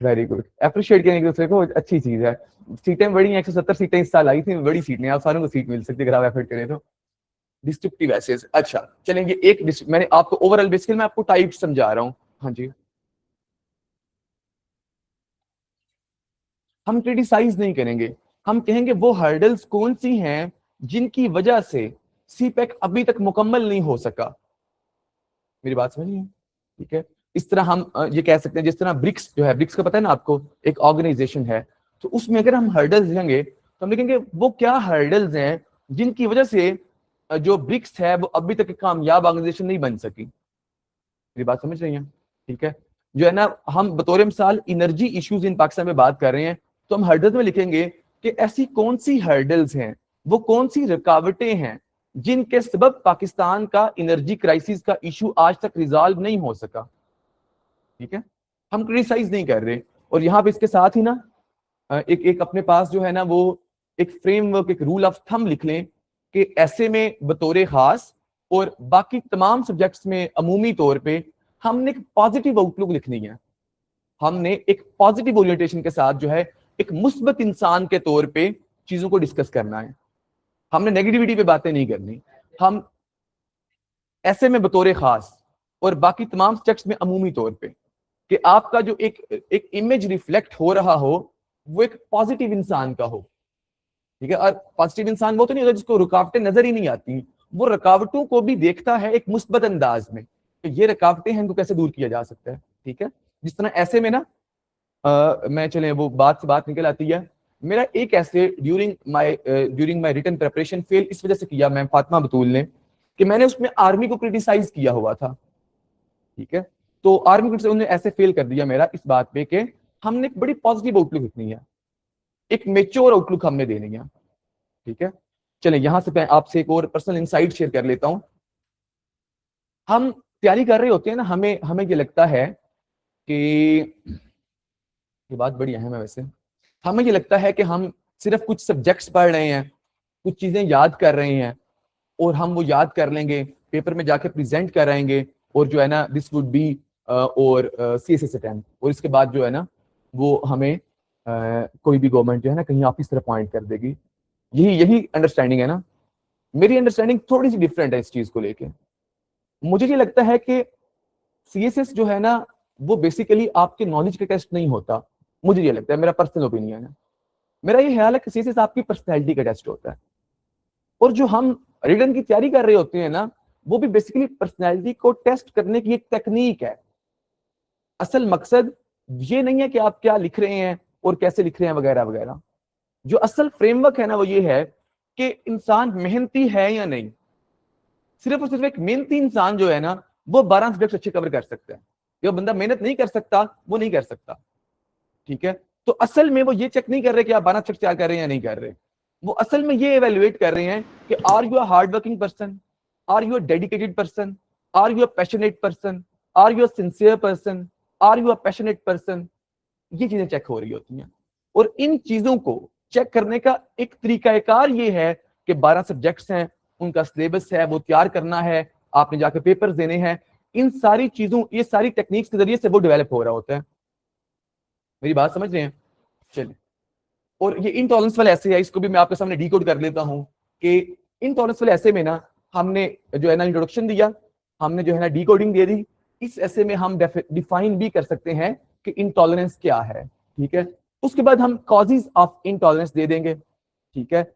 वेरी गुड, अप्रिशिएट करने की दूसरे को अच्छी चीज है। सीटें बड़ी हैं, 170 सीटें इस साल आई थी, बड़ी सीटें, आप सारों को सीट मिल सकती है अगर आप एफर्ट करें तो। डिस्ट्रिक्टिव एसेस, अच्छा चलेंगे। एक मैंने आपको ओवरऑल बेसिकली मैं आपको टाइप समझा रहा हूँ। हाँ जी, हम क्रिटिसाइज नहीं करेंगे, हम कहेंगे वो हर्डल्स कौन सी हैं जिनकी वजह से सीपैक अभी तक मुकम्मल नहीं हो सका। मेरी बात समझिए, ठीक है। इस तरह हम ये कह सकते हैं, जिस तरह ब्रिक्स जो है, ब्रिक्स का पता है ना आपको, एक ऑर्गेनाइजेशन है, तो उसमें अगर हम हर्डल्स लिखेंगे तो हम लिखेंगे वो क्या हर्डल्स हैं जिनकी वजह से जो ब्रिक्स है वो अभी तक एक कामयाब ऑर्गेनाइजेशन नहीं बन सकी। मेरी बात समझ रही है? ठीक है, जो है ना हम बतौर मिसाल एनर्जी इश्यूज इन पाकिस्तान में बात कर रहे हैं, तो हम हर्डल्स में लिखेंगे कि ऐसी कौन सी हर्डल्स हैं, वो कौन सी रुकावटें हैं जिनके सबब पाकिस्तान का एनर्जी क्राइसिस का इशू आज तक रिजॉल्व नहीं हो सका। ठीक है, हम क्रिटिसाइज नहीं कर रहे। और यहाँ पे इसके साथ ही ना एक एक अपने पास जो है ना वो एक फ्रेमवर्क, एक रूल ऑफ थंब लिख लें कि ऐसे में बतौर खास और बाकी तमाम सब्जेक्ट्स में अमूमी तौर पे हमने एक पॉजिटिव आउटलुक लिखनी है। हमने एक पॉजिटिव ओरिएंटेशन के साथ जो है एक मुस्बत इंसान के तौर पे चीजों को डिस्कस करना है। हमने नेगेटिविटी पे बातें नहीं करनी। हम ऐसे में बतौर खास और बाकी तमाम सब्जेक्ट्स में अमूमी तौर पे कि आपका जो एक इमेज रिफ्लेक्ट हो रहा हो वो एक पॉजिटिव इंसान का हो। ठीक है, और पॉजिटिव इंसान वो तो नहीं होता जिसको रुकावटें नजर ही नहीं आती, वो रुकावटों को भी देखता है एक मुस्बत अंदाज में कि ये रुकावटें हैं, इनको कैसे दूर किया जा सकता है। ठीक है, जिस तरह ऐसे में ना मैं चले वो बात से बात निकल आती है। मेरा एक essay during my written preparation fail इस वजह से किया मैम फातिमा बतूल ने कि मैंने उसमें आर्मी को क्रिटिसाइज किया हुआ था। ठीक है, तो आर्मी को उन्होंने ऐसे फेल कर दिया मेरा इस बात पे कि हमने एक बड़ी पॉजिटिव आउटलुक लिखनी है, एक मेच्योर आउटलुक हमने देनी है। ठीक है, चले यहां से मैं आपसे एक और पर्सनल इंसाइट शेयर कर लेता हूं। हम तैयारी कर रहे होते हैं ना, हमें हमें ये लगता है कि ये बात बड़ी अहम है वैसे, हमें ये लगता है कि हम सिर्फ कुछ सब्जेक्ट्स पढ़ रहे हैं, कुछ चीजें याद कर रहे हैं, और हम वो याद कर लेंगे, पेपर में जाके प्रेजेंट कराएंगे, और जो है ना दिस वुड बी और CSS अटेम्प्ट, और इसके बाद जो है ना वो हमें कोई भी गवर्नमेंट जो है ना कहीं ऑफिस तरफ अपॉइंट कर देगी। यही यही अंडरस्टैंडिंग है ना। मेरी अंडरस्टैंडिंग थोड़ी सी डिफरेंट है इस चीज को लेके। मुझे ये लगता है कि CSS जो है ना वो बेसिकली आपके नॉलेज का टेस्ट नहीं होता, मुझे ये लगता है, मेरा पर्सनल ओपिनियन है। मेरा ये ख्याल है कि सीसीएस आपकी पर्सनैलिटी का टेस्ट होता है, और जो हम रिटर्न की तैयारी कर रहे होते हैं ना, वो भी बेसिकली पर्सनैलिटी को टेस्ट करने की एक टेक्निक है। असल मकसद ये नहीं है कि आप क्या लिख रहे हैं और कैसे लिख रहे हैं वगैरह वगैरह। जो असल फ्रेमवर्क है ना, वो ये है कि इंसान मेहनती है या नहीं। सिर्फ और सिर्फ एक मेहनती इंसान जो है ना, वो 12 सब्जेक्ट अच्छे कवर कर सकता है। जो बंदा मेहनत नहीं कर सकता, वो नहीं कर सकता। ठीक है, तो असल में वो ये चेक नहीं कर रहे कि आप 12 सब्जेक्ट तैयार कर रहे हैं या नहीं कर रहे। वो असल में ये एवेल्युएट कर रहे हैं कि are you a hard working person, are you a dedicated person, are you a passionate person, are you a sincere person, are you a passionate person. ये चीजें चेक हो रही होती हैं, और इन चीजों को चेक करने का एक तरीकाकार ये है कि 12 सब्जेक्ट्स हैं, उनका सिलेबस है, वो तैयार करना है, आपने जाकर पेपर्स देने हैं। इन सारी चीजों, ये सारी टेक्निक्स के जरिए से वो डेवलप हो रहा होता है। मेरी बात समझ रहे हैं? चलिए, और ये इनटॉलरेंस वाले ऐसे है, इसको भी मैं आपके सामने डिकोड कर लेता हूँ कि इनटॉलरेंस वाले ऐसे में ना, हमने जो है ना इंट्रोडक्शन दिया, हमने जो है ना डिकोडिंग दे दी। इस ऐसे में हम डिफाइन भी कर सकते हैं कि इनटॉलरेंस क्या है। ठीक है, उसके बाद हम कॉजेज ऑफ इनटॉलरेंस दे देंगे। ठीक है,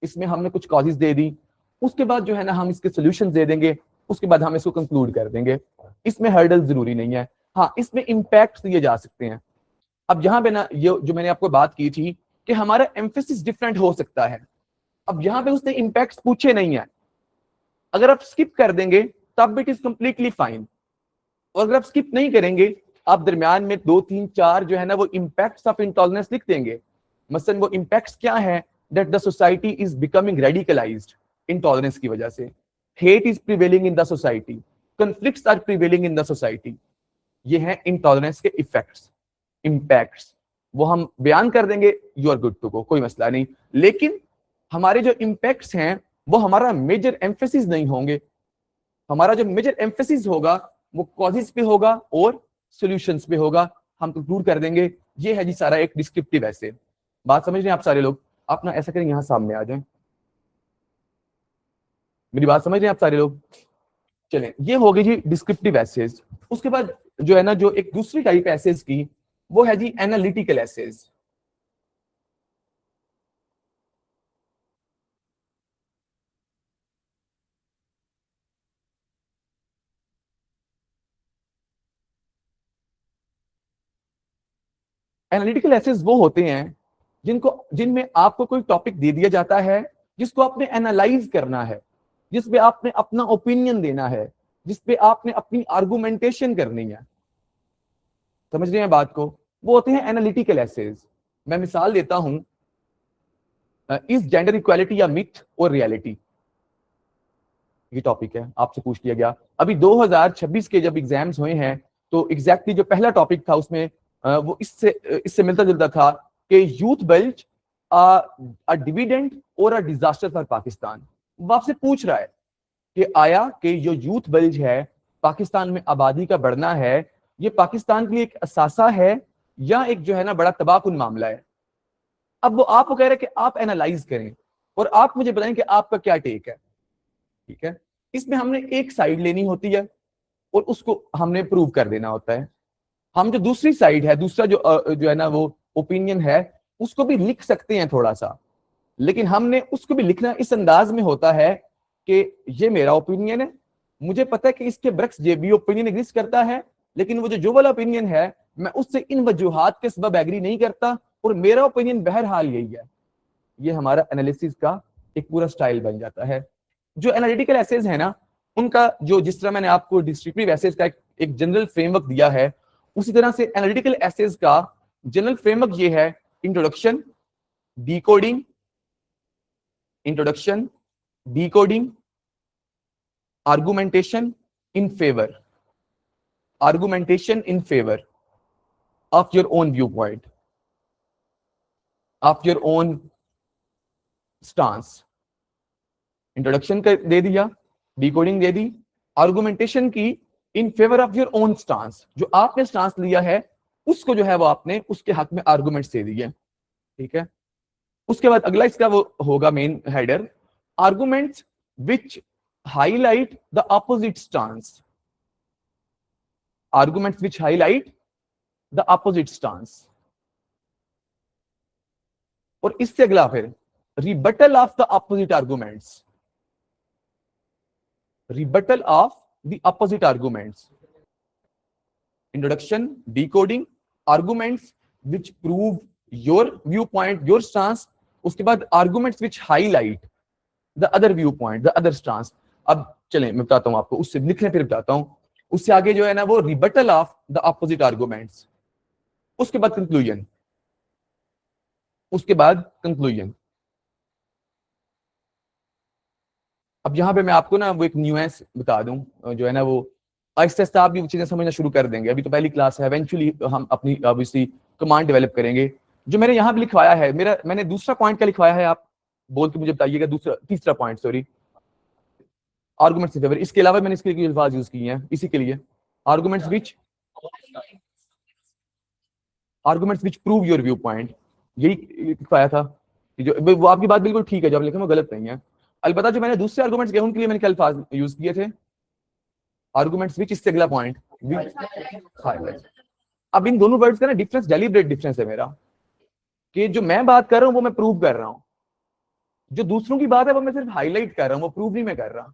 इसमें हमने कुछ कॉजेज दे दी, उसके बाद जो है ना हम इसके सोल्यूशन दे देंगे, उसके बाद हम इसको कंक्लूड कर देंगे। इसमें हर्डल जरूरी नहीं है, हाँ इसमें इम्पैक्ट दिए जा सकते हैं। अब यहाँ पे ना, ये जो मैंने आपको बात की थी कि हमारा एम्फेसिस डिफरेंट हो सकता है। अब यहाँ पे उसने इम्पैक्ट पूछे नहीं है, अगर आप स्किप कर देंगे तब इट इज कंप्लीटली फाइन, और अगर आप स्किप नहीं करेंगे, आप दरमियान में 2 3 4 जो है ना वो इम्पैक्ट्स ऑफ इंटॉलरेंस लिख देंगे। मसलन वो इम्पैक्ट्स क्या है? That the society is becoming radicalised intolerance की वजह से, hate is prevailing in the society, conflicts are prevailing in the society. ये है इंटॉलरेंस के इफेक्ट्स, इम्पैक्ट्स, वो हम बयान कर देंगे, you are good to go, कोई मसला नहीं। लेकिन हमारे जो इम्पैक्ट्स हैं वो हमारा मेजर एम्फेसिस नहीं होंगे। हमारा जो मेजर एम्फेसिस होगा वो कॉजेस पे होगा और सॉल्यूशंस पे होगा, हम कंक्लूड कर देंगे। ये है जी सारा एक डिस्क्रिप्टिव ऐसे। बात समझ रहे हैं आप सारे लोग? आप ना ऐसा करें, यहां सामने आ जाएं, मेरी बात समझ रहे हैं आप सारे लोग? चलें, ये हो गई जी डिस्क्रिप्टिव एसेज। उसके बाद जो है ना, जो एक दूसरी टाइप एसेज की, वो है जी एनालिटिकल एसेज। एनालिटिकल एसेज वो होते हैं जिनमें आपको कोई टॉपिक दे दिया जाता है, जिसको आपने एनालाइज करना है, जिसपे आपने अपना ओपिनियन देना है, जिसपे आपने अपनी आर्गुमेंटेशन करनी है। समझ रहे हैं बात को? वो होते हैं एनालिटिकल एसेज। मैं मिसाल देता हूं, इज जेंडर इक्वालिटी या मिथ और रियलिटी? ये टॉपिक है, आपसे पूछ लिया गया। अभी 2026 के जब एग्जाम्स हुए हैं, तो एग्जैक्टली जो पहला टॉपिक था उसमें वो इससे मिलता जुलता था कि youth bulge a dividend or a disaster for Pakistan. वो आपसे पूछ रहा है कि आया कि जो यूथ बल्ज है, पाकिस्तान में आबादी का बढ़ना है, ये पाकिस्तान के लिए एक असासा है या एक जो है ना बड़ा तबाहकुन मामला है। अब वो आपको कह रहे हैं कि आप एनालाइज करें और आप मुझे बताएं कि आपका क्या टेक है। ठीक है, इसमें हमने एक साइड लेनी होती है और उसको हमने प्रूव कर देना होता है। हम जो दूसरी साइड है, दूसरा जो है ना वो ओपिनियन है, उसको भी लिख सकते हैं थोड़ा सा, लेकिन हमने उसको भी लिखना इस अंदाज में होता है कि ये मेरा ओपिनियन है, मुझे पता है कि इसके ब्रक्स ये भी ओपिनियन एग्जिस्ट करता है, लेकिन वो जो वाला ओपिनियन है, मैं उससे इन वजूहात के सबब एग्री नहीं करता, और मेरा ओपिनियन बहरहाल यही है। ये हमारा एनालिसिस का एक पूरा स्टाइल बन जाता है। जो एनालिटिकल एसेज है ना, उनका जो, जिस तरह मैंने आपको डिस्क्रिप्टिव एसेज का एक जनरल फ्रेमवर्क दिया है, उसी तरह से एनालिटिकल एसेज का जनरल फ्रेमवर्क ये है: introduction, decoding, introduction, decoding, argumentation in favour, argumentation in favour of your own viewpoint, of your own stance. Introduction दे दिया, डिकोडिंग दे दी, आर्गुमेंटेशन की in favour of your own stance, जो आपने स्टांस लिया है उसको जो है वो आपने उसके हक में आर्गुमेंट्स दे दिए। ठीक है, उसके बाद अगला इसका वो होगा main header, arguments which highlight the opposite stance. Arguments which highlight the opposite stance. और इससे अगला फिर rebuttal of the opposite arguments, rebuttal of the opposite arguments, introduction, decoding, arguments which prove your view point, your stance, उसके बाद arguments which highlight the other view point, the other stance. अब चलें मैं बताता हूं आपको, उससे लिख लें फिर बताता हूं। उससे आगे जो है ना वो rebuttal of the opposite arguments, उसके बाद कंक्लूजन, उसके बाद कंक्लूजन। अब यहां पे मैं आपको ना वो एक न्यूएंस बता दूं, जो है ना वो आहिस्ता आहिस्ता आप भी चीजें समझना शुरू कर देंगे। अभी तो पहली क्लास है, इवेंचुअली हम अपनी ऑब्वियसली कमांड डेवलप करेंगे। जो मैंने यहां पे लिखवाया है, मैंने दूसरा पॉइंट क्या लिखवाया है, आप बोल के मुझे बताइएगा। तीसरा point, sorry, arguments in favour. इसके अलावा मैंने इसके लिए अल्फाज यूज किए हैं इसी के लिए, arguments which prove your view point, यही लिखवाया था। जो वो आपकी बात बिल्कुल ठीक है, जो आप लिखे वो गलत नहीं है। अलबत्ता जो मैंने दूसरे आर्गुमेंट्स किए उनके लिए मैंने क्या अल्फाज यूज किए थे, आर्गुमेंट्स विच, इससे अगला पॉइंट। अब इन दोनों वर्ड्स का ना डिफरेंस, डेलिब्रेट डिफरेंस है मेरा, कि जो मैं बात कर रहा हूं वो मैं प्रूव कर रहा हूं, जो दूसरों की बात है वो मैं सिर्फ हाईलाइट कर रहा हूं, वो प्रूव नहीं मैं कर रहा।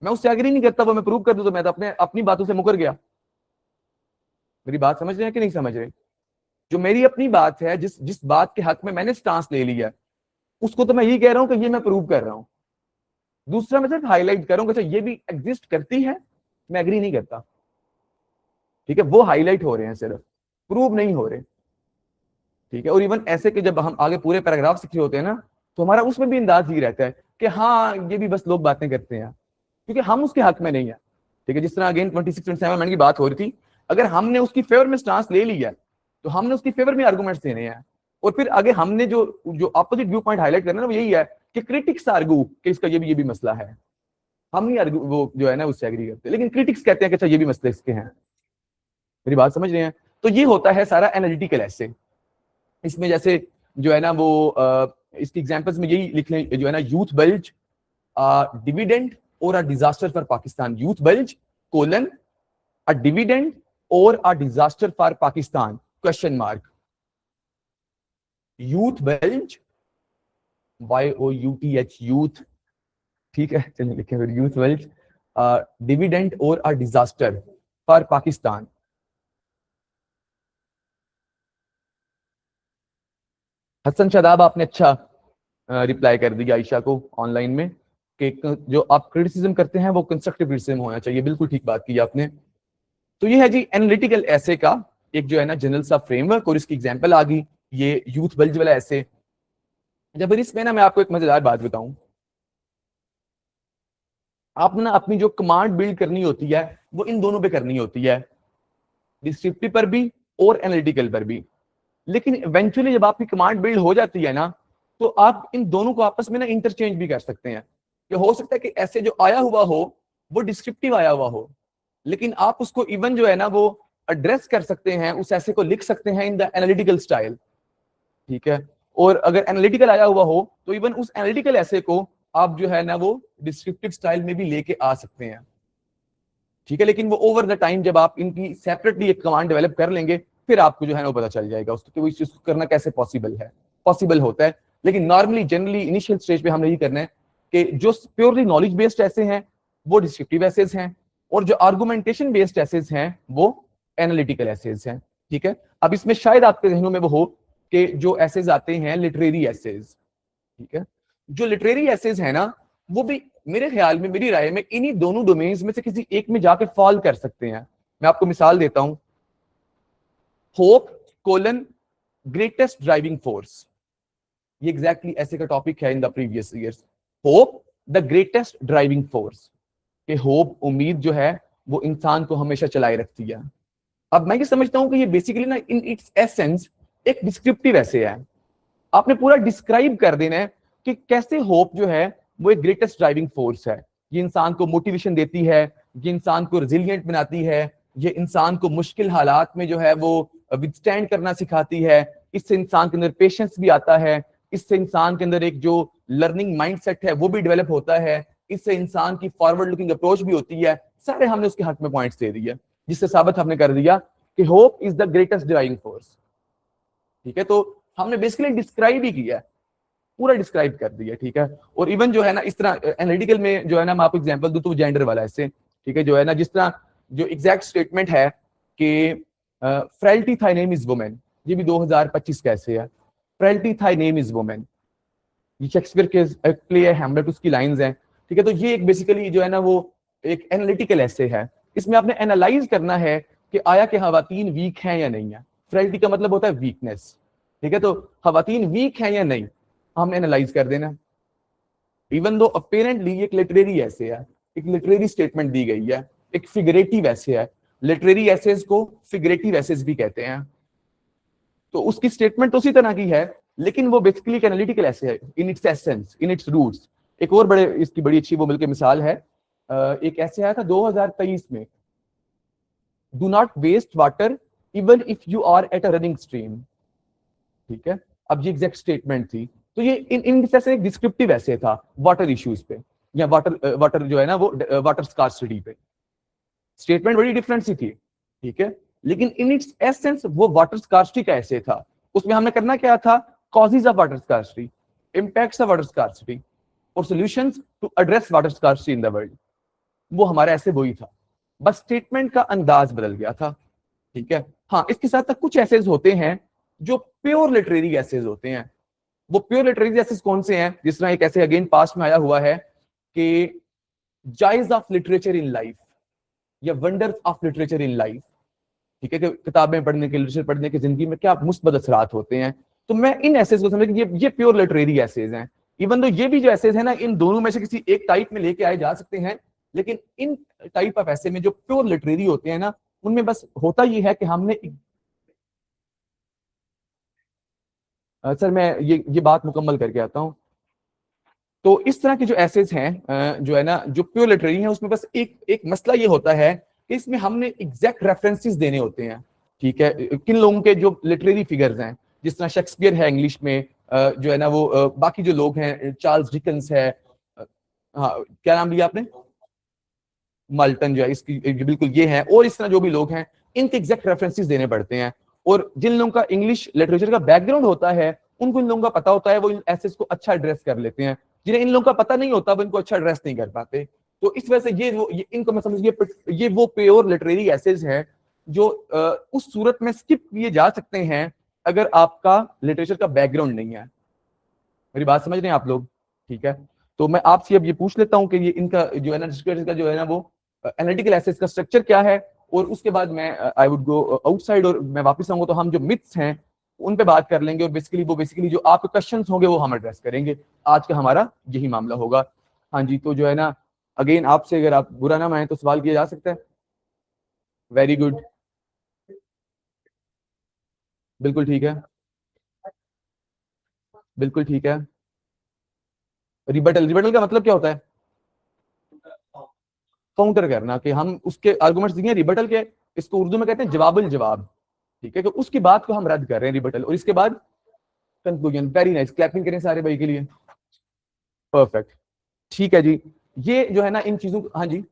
मैं उससे एग्री नहीं करता, वो मैं प्रूव कर दूं तो मैं तो अपनी बातों से मुकर गया। मेरी बात समझ रहे हैं कि नहीं समझ रहे? जो मेरी अपनी बात है, जिस बात के हक में मैंने स्टांस ले लिया, उसको तो मैं यही कह रहा हूं कि ये मैं प्रूव कर रहा हूं। दूसरा मैं सिर्फ हाईलाइट कर रहा हूं कि ये भी एग्जिस्ट करती है, मैं एग्री नहीं करता। ठीक है, वो हाईलाइट हो रहे हैं, सिर्फ प्रूव नहीं हो रहे। ठीक है, और इवन ऐसे कि जब हम आगे पूरे पैराग्राफ सीख रहे होते हैं ना, तो हमारा उसमें भी अंदाज ये रहता है कि हाँ ये भी बस लोग बातें करते हैं, क्योंकि हम उसके हक में नहीं है। ठीक है, जिस तरह अगेन 26-27 की बात हो रही थी, अगर हमने उसकी फेवर में स्टांस ले लिया तो हमने उसकी फेवर में आर्गुमेंट्स देने हैं। और फिर आगे हमने जो अपोजिट व्यू पॉइंट हाईलाइट करना है वो यही है कि क्रिटिक्स आर्गू कि इसका ये भी मसला है। हम नहीं आर्गू वो जो है ना उससे एग्री करते, लेकिन क्रिटिक्स कहते हैं कि अच्छा ये भी मसले इसके हैं। मेरी बात समझ रहे हैं? तो ये होता है सारा एनालिटिकल ऐसे। इसमें जैसे जो है ना वो इसकी एग्जांपल्स में यही लिख लें, जो है ना youth bulge, dividend or a disaster for Pakistan. Youth bulge colon a dividend or a disaster for Pakistan question mark. Youth bulge, YOUTH youth, ठीक है, चलिए लिखें फिर youth bulge, dividend or a disaster for Pakistan. Hasan Shadab, आपने अच्छा रिप्लाई कर दिया आयशा को ऑनलाइन में कि जो आप क्रिटिसिज्म करते हैं वो कंस्ट्रक्टिव क्रिटिसिज्म होना चाहिए। बिल्कुल ठीक बात की आपने। तो ये है जी एनालिटिकल ऐसे का एक जो है ना जनरल सा फ्रेमवर्क, और इसकी एग्जांपल आ गई ये यूथ बल्ज वाला ऐसे। जब इसमें ना मैं आपको एक मजेदार बात बताऊं, आपने ना अपनी जो कमांड बिल्ड करनी होती है वो इन दोनों पे करनी होती है, डिस्क्रिप्टिव पर भी और एनालिटिकल पर भी। लेकिन इवेंचुअली जब आपकी कमांड बिल्ड हो जाती है ना, तो आप इन दोनों को आपस में ना इंटरचेंज भी कर सकते हैं। कि हो सकता है कि ऐसे जो आया हुआ हो वो डिस्क्रिप्टिव आया हुआ हो, लेकिन आप उसको इवन जो है ना वो एड्रेस कर सकते हैं, उस ऐसे को लिख सकते हैं इन द एनालिटिकल स्टाइल। ठीक है, और अगर एनालिटिकल आया हुआ हो तो इवन उस एनालिटिकल ऐसे को आप जो है ना वो डिस्क्रिप्टिव स्टाइल में भी लेके आ सकते हैं। ठीक है, लेकिन वो ओवर द टाइम जब आप इनकी सेपरेटली एक कमांड डेवलप कर लेंगे, फिर आपको जो है ना वो पता चल जाएगा उसको कि वो इस चीज को करना कैसे पॉसिबल है, पॉसिबल होता है। लेकिन नॉर्मली जनरली इनिशियल स्टेज पे हमने यही करना है कि जो प्योरली नॉलेज बेस्ड ऐसे हैं वो डिस्क्रिप्टिव एसेज हैं, और जो आर्गुमेंटेशन बेस्ड एसेज हैं वो एनालिटिकल एसेज हैं। ठीक है, अब इसमें शायद आपके जहनों में वो हो कि जो एसेज आते हैं लिटरेरी एसेज। ठीक है, जो लिटरेरी एसेज है ना वो भी मेरे ख्याल में, मेरी राय में, इन्हीं दोनों डोमेन्स में से किसी एक में जाके फॉल कर सकते हैं। मैं आपको मिसाल देता हूं, hope colon greatest driving force, ये एग्जैक्टली ऐसे का टॉपिक है in the previous years. Hope the greatest driving force, कि होप, उम्मीद जो है वो इंसान को हमेशा चलाए रखती है। अब मैं ये समझता हूं कि ये बेसिकली ना इन इट्स एसेंस एक डिस्क्रिप्टिव ऐसे है। आपने पूरा डिस्क्राइब कर देना है कि कैसे होप जो है वो एक ग्रेटेस्ट ड्राइविंग फोर्स है। ये इंसान को मोटिवेशन देती है, ये इंसान को रेजिलिएंट बनाती है, ये इंसान को मुश्किल हालात में जो है वो विथस्टैंड करना सिखाती है। इससे इंसान के अंदर पेशेंस भी आता है, इससे इंसान के अंदर एक जो लर्निंग माइंडसेट है वो भी डेवलप होता है, इससे इंसान की फॉरवर्ड लुकिंग अप्रोच भी होती है। सारे हमने उसके हक में पॉइंट्स दे दिए। जिससे साबित हमने कर दिया कि hope is the greatest driving force. ठीक है, तो हमने बेसिकली डिस्क्राइब ही किया, पूरा डिस्क्राइब कर दिया। ठीक है, और इवन जो है ना इस तरह एनालिटिकल में जो है ना, मैं आपको एग्जांपल दूं तो जेंडर वाला ऐसे, ठीक है, जो है ना जिस तरह जो एग्जैक्ट स्टेटमेंट है कि frailty thy name is women, ये भी 2025 कैसे है, frailty thy name is women, ये शेक्सपियर के प्ले है हैमलेट, उसकी लाइंस हैं। ठीक है, तो ये एक बेसिकली जो है ना वो एक एनालिटिकल ऐसे है, इसमें आपने एनालाइज करना है कि आया कि खवातीन वीक हैं या नहीं है। फ्रेलिटी का मतलब होता है वीकनेस। ठीक है, तो खवातीन वीक हैं या नहीं, हम एनालाइज कर देना। इवन दो अपेरेंटली एक लिटरेरी ऐसे है, एक लिटरेरी स्टेटमेंट दी गई है, एक फिगरेटिव ऐसे है, लिटरेरी एसेज को फिगरेटिव एसेज भी कहते हैं। तो उसकी स्टेटमेंट तो उसी तरह की है, लेकिन वो बेसिकली एक एनालिटिकल ऐसे है in its essence, in its roots. एक और बड़े इसकी बड़ी अच्छी वो मिलकर मिसाल है, एक ऐसे आया था 2023 में, do not waste water even if you are at a running stream. ठीक है, अब ये एग्जैक्ट स्टेटमेंट थी, तो ये इन से एक डिस्क्रिप्टिव ऐसे था वाटर इश्यूज पे, या वाटर जो है ना वो वाटर स्कार्सिटी पे। स्टेटमेंट बड़ी डिफरेंट सी थी। ठीक है, लेकिन इन इट्स एसेंस वो वाटर स्कार्सिटी का ऐसे था। उसमें हमने करना क्या था, causes of water scarcity, impacts of water scarcity और solutions to address water scarcity in the world. वो हमारा ऐसे वही था, बस स्टेटमेंट का अंदाज बदल गया था। ठीक है, हाँ, इसके साथ तक कुछ एसेज होते हैं जो प्योर लिटरेरी एसेज होते हैं। वो प्योर लिटरेरी एसेज कौन से हैं, जिस तरह एक ऐसे अगेन पास्ट में आया हुआ है कि जायज ऑफ लिटरेचर इन लाइफ या wonders of literature in life. ठीक है, कि किताबें पढ़ने के, लिटरेचर पढ़ने की जिंदगी में क्या मुस्बत असरात होते हैं। तो मैं इन एसेज को समझ कि ये प्योर लिटरेरी एसेज हैं। इवन तो ये भी जो एसेज है ना, इन दोनों में से किसी एक टाइप में लेके आए जा सकते हैं, लेकिन इन टाइप ऑफ ऐसे में जो प्योर लिटरेरी होते हैं ना, उनमें बस होता ये है कि हमने सर मैं ये बात मुकम्मल करके आता हूँ। तो इस तरह के जो एसेज हैं जो है ना, जो प्योर लिटरेरी हैं, उसमें बस एक मसला ये होता है कि इसमें हमने एग्जैक्ट रेफरेंसेस देने होते हैं। ठीक है, किन लोगों के जो लिटरेरी फिगर्स हैं, जिस तरह शेक्सपियर है इंग्लिश में, जो है ना वो बाकी जो लोग हैं, चार्ल्स डिकन्स है, हाँ क्या नाम लिया आपने, मल्टन जो है, इसकी बिल्कुल ये है, और इस तरह जो भी लोग हैं, इनके एग्जैक्ट रेफरेंसेस देने पड़ते हैं। और जिन लोगों का इंग्लिश लिटरेचर का बैकग्राउंड होता है, उनको इन लोगों का पता होता है, वो इन एसेस को अच्छा एड्रेस कर लेते हैं। जिन्हें इन लोगों का पता नहीं होता, वो इनको अच्छा एड्रेस नहीं कर पाते। तो इस वजह से ये इनको मैं समझिए ये वो प्योर लिटरेरी एसेज है जो उस सूरत में स्किप किए जा सकते हैं अगर आपका लिटरेचर का बैकग्राउंड नहीं है। मेरी बात समझ रहे हैं आप लोग? ठीक है, तो मैं आपसे अब ये पूछ लेता हूँ कि ये इनका जो है ना लिटरेचर का जो है ना वो एनालिटिकल एसेज का स्ट्रक्चर क्या है, और उसके बाद मैं आई वुड गो आउटसाइड और मैं वापस आऊंगा, तो हम जो मिथ्स हैं उन पे बात कर लेंगे, और बेसिकली जो आपके क्वेश्चंस होंगे वो हम एड्रेस करेंगे। आज का हमारा यही मामला होगा। हाँ जी, तो जो है ना अगेन आपसे अगर आप बुरा ना माने तो सवाल किया जा सकता है। वेरी गुड, बिल्कुल ठीक है, बिल्कुल ठीक है। रिबटल, रिबटल का मतलब क्या होता है? काउंटर करना, कि हम उसके आर्गुमेंट्स दिए रिबटल के, इसको उर्दू में कहते हैं जवाबुल जवाब। ठीक है, कि उसकी बात को हम रद्द कर रहे हैं, रिबटल, और इसके बाद कंक्लूजन। वेरी नाइस, क्लैपिंग करें सारे भाई के लिए। परफेक्ट, ठीक है जी। ये जो है ना इन चीजों, हाँ जी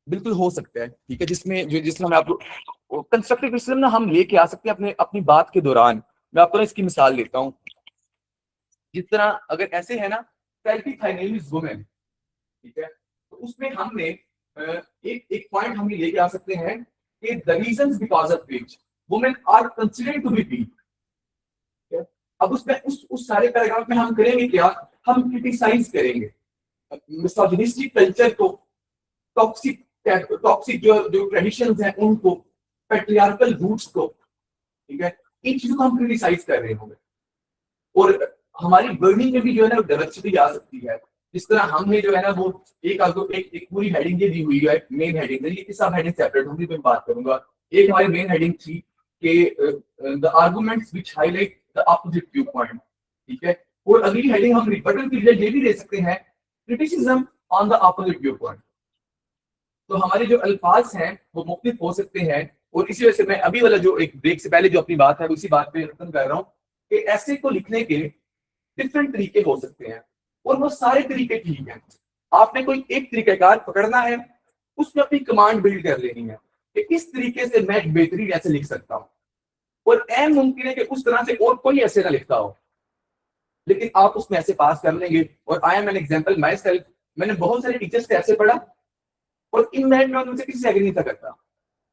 बिल्कुल हो सकता है। ठीक है, जिसमें जो जिसमें मैं आपको कंस्ट्रक्टिव क्रिटिसिज्म ना हम लेके आ सकते हैं अपने अपनी बात के दौरान। मैं आपको ना इसकी मिसाल देता हूँ। जिस तरह अगर ऐसे है ना, वुमेन, ठीक है, तो उसमें हमने एक एक पॉइंट हम ये लेके आ सकते हैं कि the reasons because of which women are considered to be weak. अब उसमें उस सारे पैराग्राफ में हम करेंगे क्या, हम क्रिटिसाइज करेंगे मिसोजिनिस्टिक कल्चर को, टॉक्सिक टॉक्सिक जो ट्रेडिशंस हैं उनको, पैट्रियार्कल रूट्स को। ठीक है, इन चीजों को हम क्रिटिसाइज कर रहे होंगे, और हमारी वर्डिंग में भी जो है ना डाइवर्सिटी आ सकती है। जिस तरह हमने जो है ना वो एक पूरी हेडिंग ये दी हुई है, मेन हेडिंग है, ये सब हेडिंग सेपरेट होंगी, मैं बात करूंगा। एक हमारी मेन हेडिंग थी कि the arguments which highlight the opposite view point. ठीक है, और अगली हेडिंग हम रिबटल की ये भी दे सकते हैं, criticism on the opposite view point. तो हमारे जो अल्फाज हैं वो मुख्तलिफ हो सकते हैं, और इसी वजह से मैं अभी वाला जो एक ब्रेक से पहले जो अपनी बात है उसी बात पे खत्म कर रहा हूँ कि ऐसे को लिखने के डिफरेंट तरीके हो सकते हैं, और वो सारे तरीके ठीक हैं। आपने कोई एक तरीकाकार पकड़ना है, उसमें अपनी कमांड बिल्ड कर लेनी है कि इस तरीके से मैं बेहतरीन ऐसे लिख सकता हूँ, और ऐन मुमकिन है कि उस तरह से और कोई ऐसे ना लिखता हो, लेकिन आप उसमें ऐसे पास कर लेंगे। और I am an example my self, मैंने बहुत सारे टीचर्स से ऐसे पढ़ा, और इन मैन में उनसे किसी से एग्री नहीं था करता,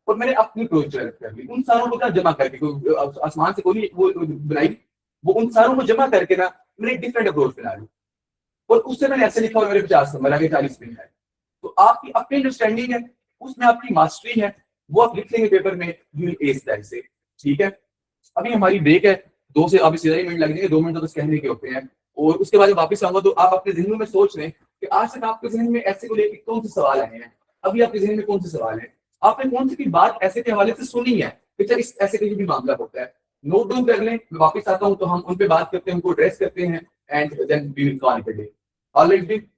और मैंने अपनी अप्रोच डेवलप कर ली, उन सारों को जमा करके, आसमान से कोई वो बनाई, वो उन सारों को जमा करके ना मैंने डिफरेंट अप्रोच बना ली, और उससे मैंने ऐसे लिखा और मेरे 50 नंबर आगे 40 मिनट है। तो आपकी अपनी अंडरस्टैंडिंग है, उसमें आपकी मास्टरी है, वो आप लिख लेंगे पेपर में, यू एस दैट से। ठीक है, अभी हमारी ब्रेक है, 2 से अभी सीधा ही मिनट लग जाएंगे, 2 मिनट तो बस कहने के होते हैं, और उसके बाद जब वापस आऊंगा तो आप अपने जहनों में सोच लें कि आज तक आपके जहन में ऐसे को लेकर कौन से सवाल आए हैं, अभी आपके जहन में कौन से सवाल है, आपने कौन सी बात ऐसे के हवाले से सुनी है कि चल इस ऐसे के भी मामला होता है, नोट डाउन कर लें, मैं वापस आता हूँ तो हम उन पे बात करते हैं, उनको एड्रेस करते हैं, and then we will call it a day. Alright.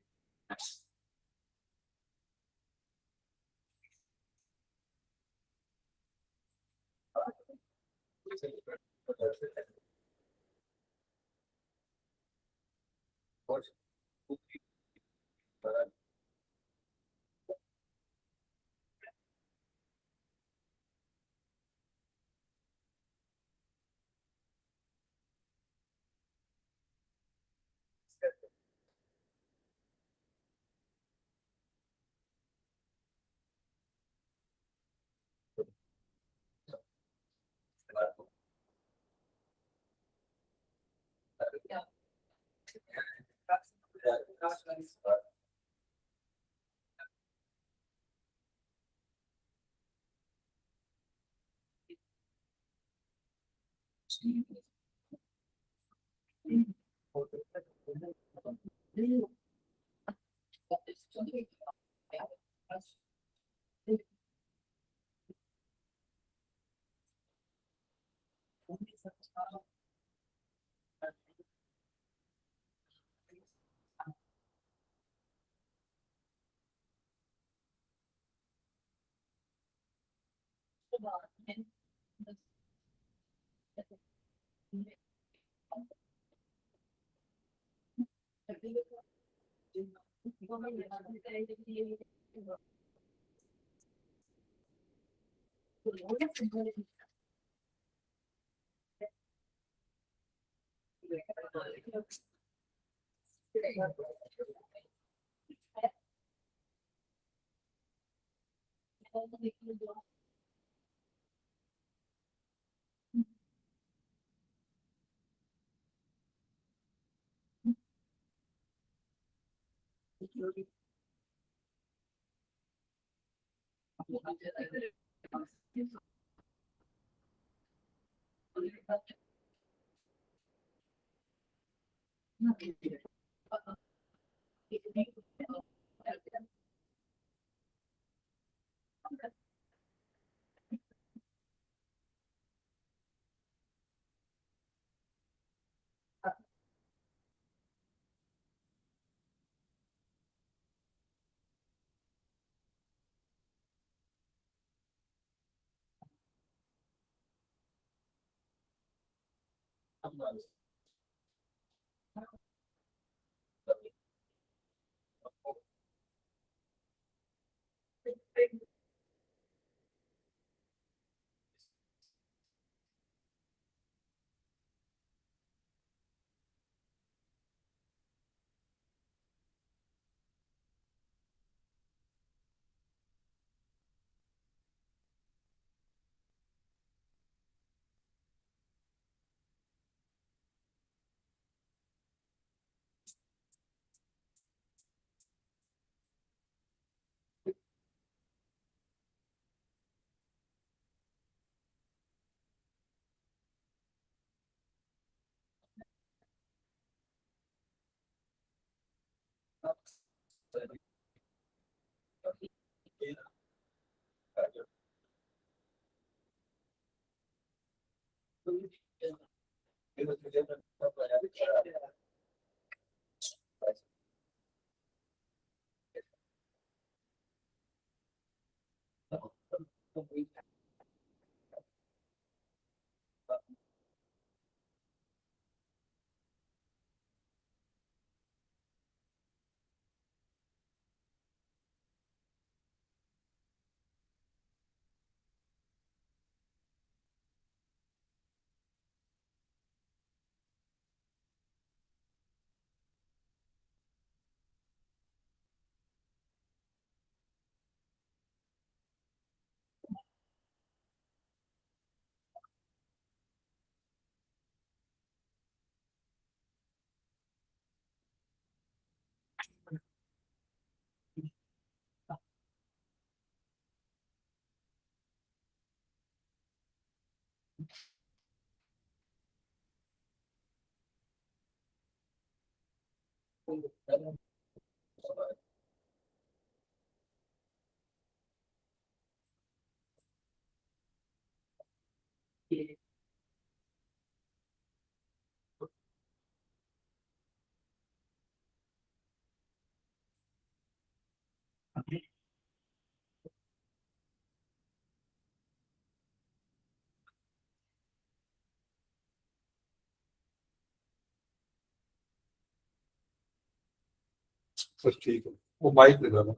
बस ठीक है, वो माइक लगा ना।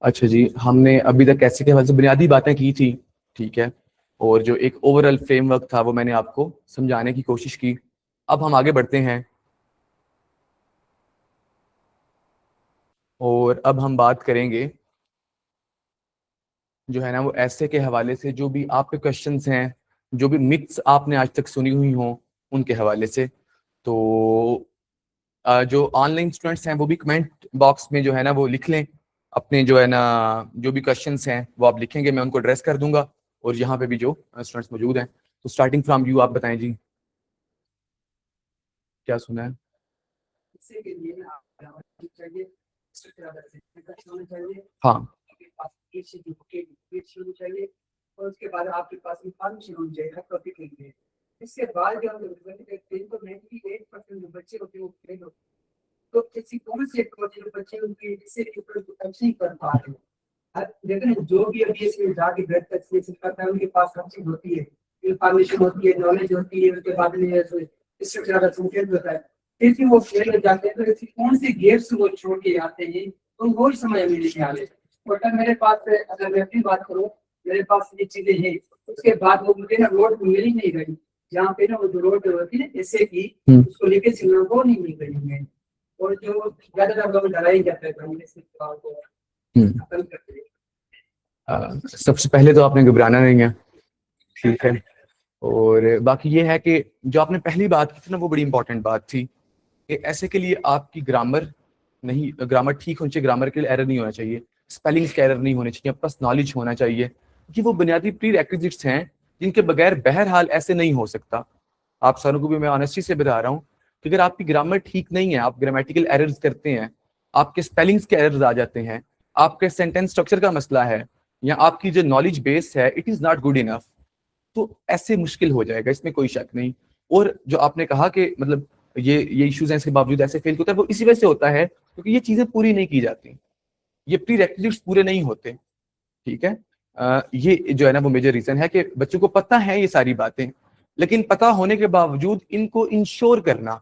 अच्छा जी, हमने अभी तक कैसे के हवाले से बुनियादी बातें की थी, ठीक है, और जो एक ओवरऑल फ्रेमवर्क था वो मैंने आपको समझाने की कोशिश की। अब हम आगे बढ़ते हैं और अब हम बात करेंगे जो है ना वो ऐसे के हवाले से, जो भी आपके क्वेश्चंस हैं, जो भी मिथ्स आपने आज तक सुनी हुई हों उनके हवाले से। तो जो ऑनलाइन स्टूडेंट्स हैं वो भी कमेंट बॉक्स में जो है ना वो लिख लें अपने जो है ना जो भी क्वेश्चंस हैं वो आप लिखेंगे, मैं उनको एड्रेस कर दूंगा। और यहाँ पे भी जो स्टूडेंट्स मौजूद हैं, तो स्टार्टिंग फ्रॉम यू, आप बताएं जी क्या सुना है। हाँ और उसके बाद आपके पास इंफॉर्मेशन होनी चाहिए हर टॉपिक के लिए। इसके बाद जो हम तो 98% जो बच्चे होते हैं वो फेल होते हैं। तो किसी कौन से बच्चे उनके इससे ऊपर टच नहीं कर पा रहे हैं। लेकिन जो भी अभी इसमें जाके घर तक से करता है उनके पास हर चीज होती है, इंफॉर्मेशन होती है, नॉलेज होती है, उसके बाद में इससे ज्यादा सूटेड होता है। फिर भी वो फेल हो जाते हैं, तो ऐसी कौन से गेट्स वो छोड़ के आते हैं, तो वो समय मेरे ख्याल है। और अगर मेरे पास अगर मैं अपनी बात करूँ, मेरे पास ये चीजें हैं, उसके बाद वो मुझे ना रोड मिल ही नहीं रही, जहाँ पे ना वो जो रोड होती है ऐसे की उसको लेके सिग्नल को नहीं मिल रही है। और जो ज्यादातर लोग लड़ाई जाते हैं खत्म करते हैं। सबसे पहले तो आपने घबराना नहीं है, ठीक है। और बाकी ये है कि जो आपने पहली बात की थी ना वो बड़ी इंपॉर्टेंट बात थी कि ऐसे के लिए आपकी ग्रामर नहीं, ग्रामर ठीक होनी चाहिए, ग्रामर के लिए एरर नहीं होना चाहिए, स्पेलिंग्स के एरर नहीं होने चाहिए, आपके पास नॉलेज होना चाहिए, कि वो बुनियादी प्री रेक्विजिट्स हैं जिनके बगैर बहरहाल ऐसे नहीं हो सकता। आप सारों को भी मैं ऑनेस्टी से बता रहा हूँ कि अगर आपकी ग्रामर ठीक नहीं है, आप ग्रामेटिकल एरर्स करते हैं, आपके स्पेलिंग्स के एरर्स आ जाते हैं, आपके सेंटेंस स्ट्रक्चर का मसला है, या आपकी जो नॉलेज बेस है it is not good enough, तो ऐसे मुश्किल हो जाएगा, इसमें कोई शक नहीं। और जो आपने कहा कि मतलब ये इश्यूज हैं, इसके बावजूद ऐसे फेल होता है, वो इसी वजह से होता है क्योंकि ये चीजें पूरी नहीं की जाती, ये प्री रेक्विजिट्स पूरे नहीं होते, ठीक है। ये जो है ना वो मेजर रीजन है कि बच्चों को पता है ये सारी बातें, लेकिन पता होने के बावजूद इनको इंश्योर करना,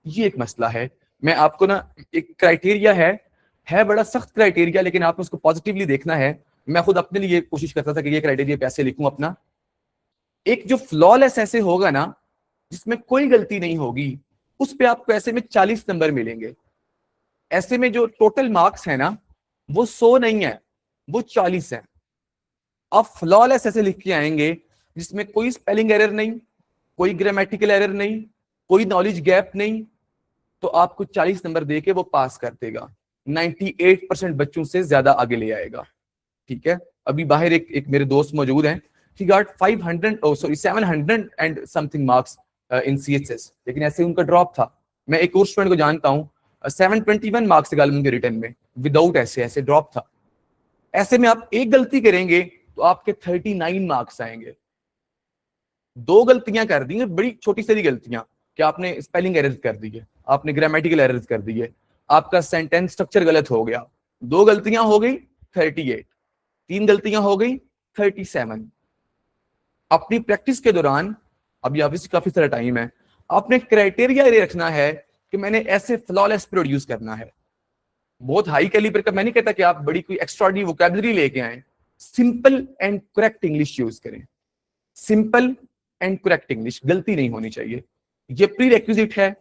ये एक मसला है। मैं आपको ना एक क्राइटेरिया है बड़ा सख्त क्राइटेरिया, लेकिन आपको उसको पॉजिटिवली देखना है। मैं खुद अपने लिए कोशिश करता था कि ये क्राइटेरिया कैसे लिखूं अपना। एक जो फ्लॉलेस ऐसे होगा ना, जिसमें कोई गलती नहीं होगी, उस पे आपको ऐसे में 40 नंबर मिलेंगे। ऐसे में जो टोटल मार्क्स है ना वो 100 नहीं है, वो 40 है। आप फ्लॉलेस ऐसे लिख के आएंगे जिसमें कोई स्पेलिंग एरर नहीं, कोई ग्रामेटिकल एरर नहीं, कोई नॉलेज गैप नहीं, तो आपको 40 नंबर दे के वो पास कर देगा, 98% बच्चों से ज्यादा आगे ले आएगा, ठीक है। अभी बाहर एक मेरे दोस्त मौजूद हैं, he got 500 oh sorry 700 and something marks in CHS, लेकिन ऐसे उनका ड्रॉप था। मैं एक और स्टूडेंट को जानता हूँ 721 मार्क्स से गालिब उनके रिटर्न में विदाउट ऐसे ऐसे ड्रॉप था। ऐसे में आप एक गलती करेंगे तो आपके 39 मार्क्स आएंगे। दो गलतियां कर दी, बड़ी छोटी सी गलतियां, कि आपने स्पेलिंग एरर्स कर दी है, आपने ग्रामेटिकल एरर्स कर दी है, आपका सेंटेंस स्ट्रक्चर गलत हो गया, दो गलतियां हो गई 38, तीन गलतियां हो गई 37। अपनी प्रैक्टिस के दौरान, अभी ऑब्वियसली काफी सारा टाइम है, आपने क्राइटेरिया ये रखना है कि मैंने ऐसे फ्लॉलेस प्रोड्यूस करना है। बहुत हाई कैलिबर का मैं नहीं कहता कि आप बड़ी कोई एक्स्ट्राऑर्डिनरी वोकैबुलरी लेके आए, simple and correct English use करें, सिंपल एंड करेक्ट इंग्लिश, गलती नहीं होनी चाहिए, ये प्री रेक्विजिट है।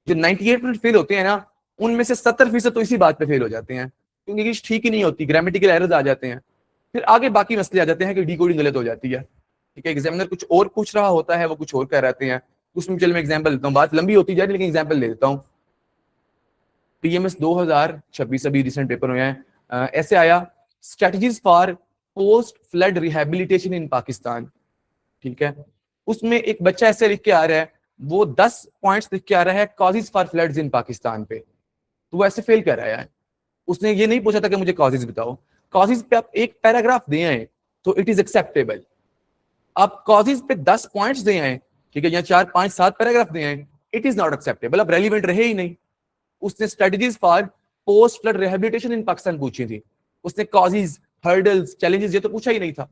जो 98% फेल होते हैं ना, उनमें से 70% तो इसी बात पे फेल हो जाते हैं, क्योंकि इंग्लिश ठीक ही नहीं होती, ग्रामेटिकल एरर्स आ जाते हैं, फिर आगे बाकी मसले आ जाते हैं कि डीकोडिंग गलत हो जाती है। ठीक है, एग्जामिनर कुछ और पूछ रहा होता है, वो कुछ और कह रहते हैं, उसमें चल मैं एग्जाम्पल देता हूँ, बात लंबी होती जा रही है लेकिन एग्जाम्पल दे देता हूँ। पीएमएस 2026 अभी रिसेंट पेपर हुए हैं, ऐसे आया strategies for post flood rehabilitation in Pakistan. ठीक है, उसमें एक बच्चा ऐसे लिख के आ रहा है, वो 10 पॉइंट्स लिख के आ रहा है कॉजेज फॉर फ्लड्स इन पाकिस्तान पे, तो वो ऐसे फेल कर रहा है। उसने ये नहीं पूछा था कि मुझे कॉजेज बताओ, कॉजेज पे आप एक पैराग्राफ दे आए तो इट इज एक्सेप्टेबल। आप कॉजेज पे 10 पॉइंट्स दे आए, ठीक है, या 4 5 7 पैराग्राफ दे आए, इट इज नॉट एक्सेप्टेबल, अब रेलिवेंट रहे ही नहीं। उसने strategies for post flood rehabilitation in Pakistan पूछी थी, उसने कॉजेज, हर्डल्स, चैलेंजेस ये तो पूछा ही नहीं था।